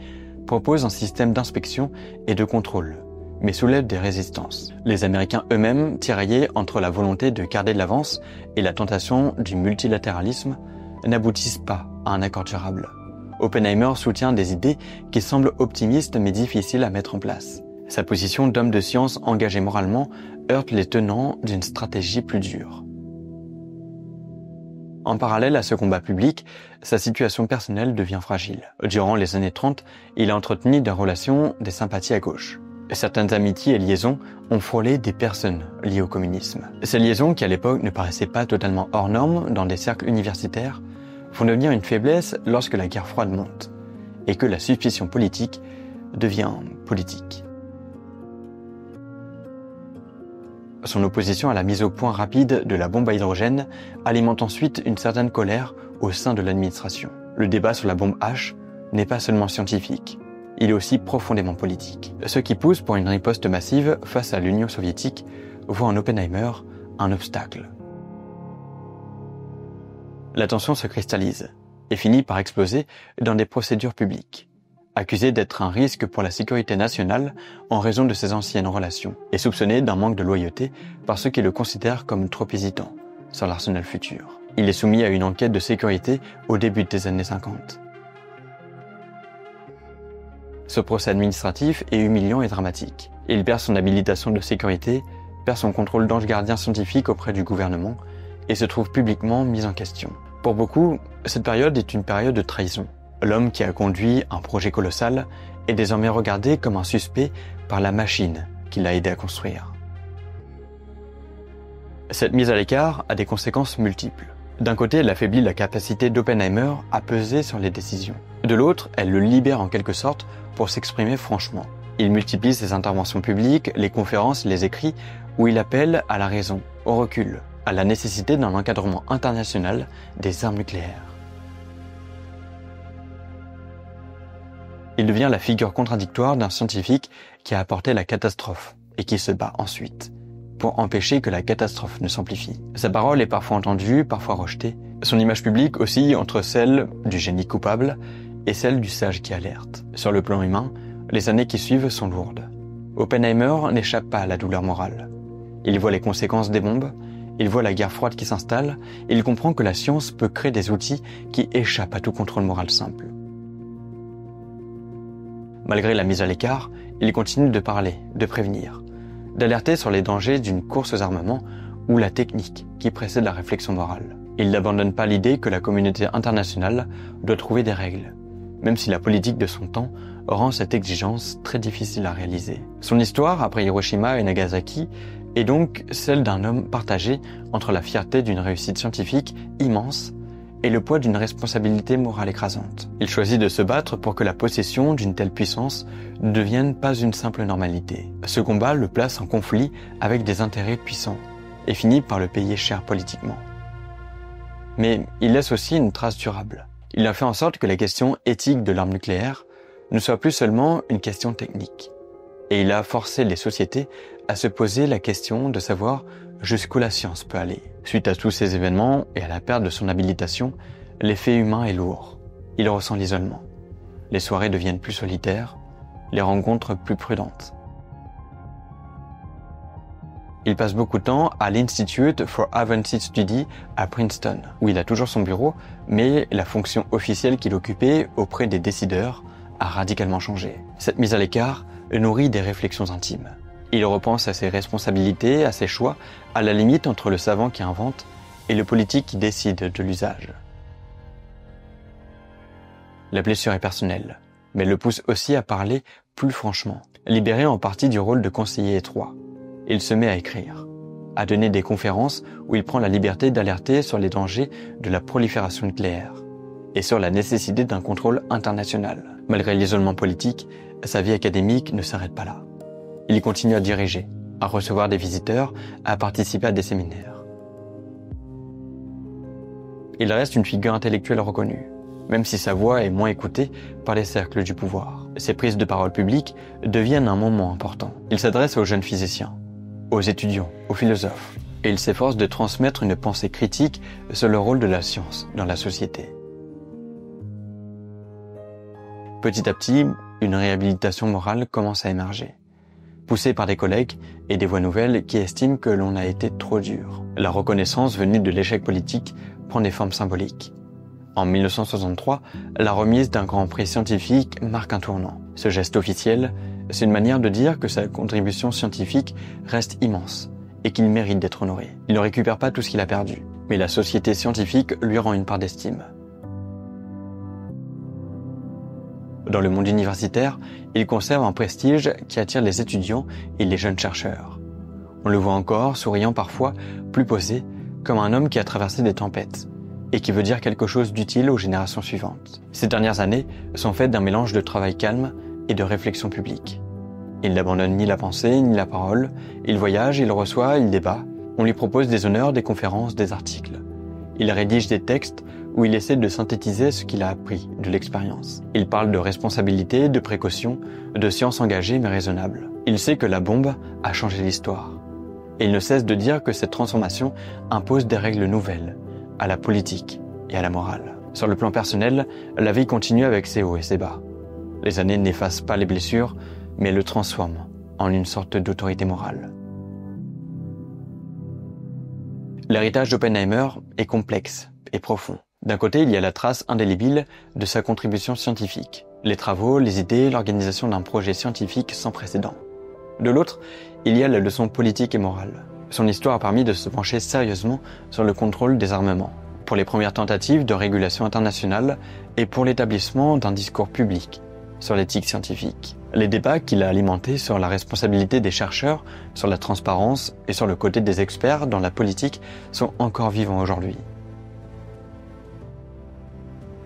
propose un système d'inspection et de contrôle, mais soulève des résistances. Les Américains eux-mêmes, tiraillés entre la volonté de garder de l'avance et la tentation du multilatéralisme, n'aboutissent pas à un accord durable. Oppenheimer soutient des idées qui semblent optimistes mais difficiles à mettre en place. Sa position d'homme de science engagé moralement heurte les tenants d'une stratégie plus dure. En parallèle à ce combat public, sa situation personnelle devient fragile. Durant les années 30, il a entretenu des relations, des sympathies à gauche. Certaines amitiés et liaisons ont frôlé des personnes liées au communisme. Ces liaisons, qui à l'époque ne paraissaient pas totalement hors normes dans des cercles universitaires, vont devenir une faiblesse lorsque la guerre froide monte et que la suspicion politique devient politique. Son opposition à la mise au point rapide de la bombe à hydrogène alimente ensuite une certaine colère au sein de l'administration. Le débat sur la bombe H n'est pas seulement scientifique, il est aussi profondément politique. Ceux qui poussent pour une riposte massive face à l'Union soviétique voient en Oppenheimer un obstacle. La tension se cristallise et finit par exploser dans des procédures publiques. Accusé d'être un risque pour la sécurité nationale en raison de ses anciennes relations et soupçonné d'un manque de loyauté par ceux qui le considèrent comme trop hésitant sur l'arsenal futur. Il est soumis à une enquête de sécurité au début des années 50. Ce procès administratif est humiliant et dramatique. Il perd son habilitation de sécurité, perd son contrôle d'ange gardien scientifique auprès du gouvernement et se trouve publiquement mis en question. Pour beaucoup, cette période est une période de trahison. L'homme qui a conduit un projet colossal est désormais regardé comme un suspect par la machine qui l'a aidé à construire. Cette mise à l'écart a des conséquences multiples. D'un côté, elle affaiblit la capacité d'Oppenheimer à peser sur les décisions. De l'autre, elle le libère en quelque sorte pour s'exprimer franchement. Il multiplie ses interventions publiques, les conférences, les écrits, où il appelle à la raison, au recul, à la nécessité d'un encadrement international des armes nucléaires. Il devient la figure contradictoire d'un scientifique qui a apporté la catastrophe et qui se bat ensuite pour empêcher que la catastrophe ne s'amplifie. Sa parole est parfois entendue, parfois rejetée. Son image publique oscille entre celle du génie coupable et celle du sage qui alerte. Sur le plan humain, les années qui suivent sont lourdes. Oppenheimer n'échappe pas à la douleur morale. Il voit les conséquences des bombes, il voit la guerre froide qui s'installe, et il comprend que la science peut créer des outils qui échappent à tout contrôle moral simple. Malgré la mise à l'écart, il continue de parler, de prévenir, d'alerter sur les dangers d'une course aux armements ou la technique qui précède la réflexion morale. Il n'abandonne pas l'idée que la communauté internationale doit trouver des règles, même si la politique de son temps rend cette exigence très difficile à réaliser. Son histoire, après Hiroshima et Nagasaki, est donc celle d'un homme partagé entre la fierté d'une réussite scientifique immense et le poids d'une responsabilité morale écrasante. Il choisit de se battre pour que la possession d'une telle puissance ne devienne pas une simple normalité. Ce combat le place en conflit avec des intérêts puissants et finit par le payer cher politiquement. Mais il laisse aussi une trace durable. Il a fait en sorte que la question éthique de l'arme nucléaire ne soit plus seulement une question technique. Et il a forcé les sociétés à se poser la question de savoir jusqu'où la science peut aller. Suite à tous ces événements et à la perte de son habilitation, l'effet humain est lourd. Il ressent l'isolement. Les soirées deviennent plus solitaires, les rencontres plus prudentes. Il passe beaucoup de temps à l'Institute for Advanced Study à Princeton, où il a toujours son bureau, mais la fonction officielle qu'il occupait auprès des décideurs a radicalement changé. Cette mise à l'écart nourrit des réflexions intimes. Il repense à ses responsabilités, à ses choix, à la limite entre le savant qui invente et le politique qui décide de l'usage. La blessure est personnelle, mais elle le pousse aussi à parler plus franchement. Libéré en partie du rôle de conseiller étroit, il se met à écrire, à donner des conférences où il prend la liberté d'alerter sur les dangers de la prolifération nucléaire et sur la nécessité d'un contrôle international. Malgré l'isolement politique, sa vie académique ne s'arrête pas là. Il continue à diriger, à recevoir des visiteurs, à participer à des séminaires. Il reste une figure intellectuelle reconnue, même si sa voix est moins écoutée par les cercles du pouvoir. Ses prises de parole publiques deviennent un moment important. Il s'adresse aux jeunes physiciens, aux étudiants, aux philosophes, et il s'efforce de transmettre une pensée critique sur le rôle de la science dans la société. Petit à petit, une réhabilitation morale commence à émerger, poussée par des collègues et des voix nouvelles qui estiment que l'on a été trop dur. La reconnaissance venue de l'échec politique prend des formes symboliques. En 1963, la remise d'un grand prix scientifique marque un tournant. Ce geste officiel, c'est une manière de dire que sa contribution scientifique reste immense et qu'il mérite d'être honoré. Il ne récupère pas tout ce qu'il a perdu, mais la société scientifique lui rend une part d'estime. Dans le monde universitaire, il conserve un prestige qui attire les étudiants et les jeunes chercheurs. On le voit encore, souriant parfois, plus posé, comme un homme qui a traversé des tempêtes et qui veut dire quelque chose d'utile aux générations suivantes. Ces dernières années sont faites d'un mélange de travail calme et de réflexion publique. Il n'abandonne ni la pensée ni la parole, il voyage, il reçoit, il débat. On lui propose des honneurs, des conférences, des articles. Il rédige des textes où il essaie de synthétiser ce qu'il a appris de l'expérience. Il parle de responsabilité, de précaution, de science engagée mais raisonnable. Il sait que la bombe a changé l'histoire. Et il ne cesse de dire que cette transformation impose des règles nouvelles à la politique et à la morale. Sur le plan personnel, la vie continue avec ses hauts et ses bas. Les années n'effacent pas les blessures, mais le transforment en une sorte d'autorité morale. L'héritage d'Oppenheimer est complexe et profond. D'un côté, il y a la trace indélébile de sa contribution scientifique, les travaux, les idées, l'organisation d'un projet scientifique sans précédent. De l'autre, il y a la leçon politique et morale. Son histoire a permis de se pencher sérieusement sur le contrôle des armements, pour les premières tentatives de régulation internationale et pour l'établissement d'un discours public sur l'éthique scientifique. Les débats qu'il a alimentés sur la responsabilité des chercheurs, sur la transparence et sur le côté des experts dans la politique sont encore vivants aujourd'hui.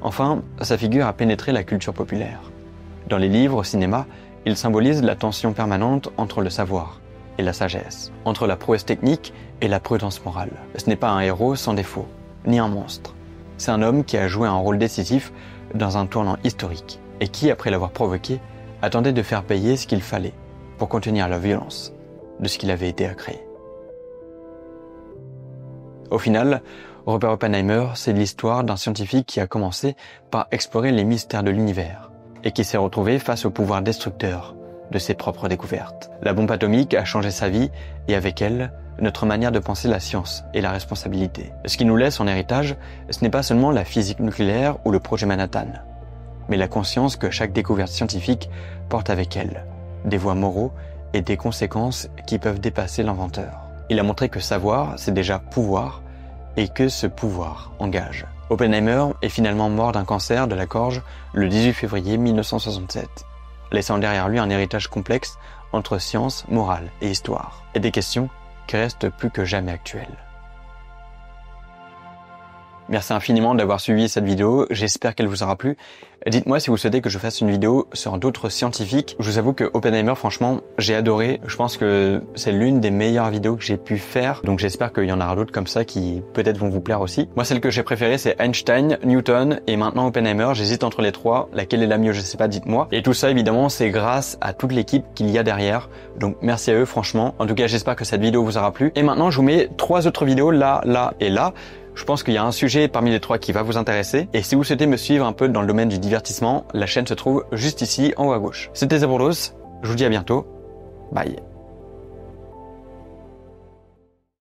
Enfin, sa figure a pénétré la culture populaire. Dans les livres, au cinéma, il symbolise la tension permanente entre le savoir et la sagesse, entre la prouesse technique et la prudence morale. Ce n'est pas un héros sans défaut, ni un monstre. C'est un homme qui a joué un rôle décisif dans un tournant historique, et qui, après l'avoir provoqué, attendait de faire payer ce qu'il fallait pour contenir la violence de ce qu'il avait été à créer. Au final, Robert Oppenheimer, c'est l'histoire d'un scientifique qui a commencé par explorer les mystères de l'univers et qui s'est retrouvé face au pouvoir destructeur de ses propres découvertes. La bombe atomique a changé sa vie et avec elle, notre manière de penser la science et la responsabilité. Ce qui nous laisse en héritage, ce n'est pas seulement la physique nucléaire ou le projet Manhattan, mais la conscience que chaque découverte scientifique porte avec elle des voies moraux et des conséquences qui peuvent dépasser l'inventeur. Il a montré que savoir, c'est déjà pouvoir, et que ce pouvoir engage. Oppenheimer est finalement mort d'un cancer de la gorge le 18 février 1967, laissant derrière lui un héritage complexe entre science, morale et histoire, et des questions qui restent plus que jamais actuelles. Merci infiniment d'avoir suivi cette vidéo, j'espère qu'elle vous aura plu. Dites-moi si vous souhaitez que je fasse une vidéo sur d'autres scientifiques. Je vous avoue que Oppenheimer, franchement, j'ai adoré. Je pense que c'est l'une des meilleures vidéos que j'ai pu faire. Donc j'espère qu'il y en aura d'autres comme ça qui peut-être vont vous plaire aussi. Moi, celle que j'ai préférée, c'est Einstein, Newton et maintenant Oppenheimer. J'hésite entre les trois. Laquelle est la mieux, je sais pas, dites-moi. Et tout ça, évidemment, c'est grâce à toute l'équipe qu'il y a derrière. Donc merci à eux, franchement. En tout cas, j'espère que cette vidéo vous aura plu. Et maintenant, je vous mets 3 autres vidéos là, là et là. Je pense qu'il y a un sujet parmi les 3 qui va vous intéresser. Et si vous souhaitez me suivre un peu dans le domaine du divertissement, la chaîne se trouve juste ici en haut à gauche. C'était Zaburlos, je vous dis à bientôt. Bye.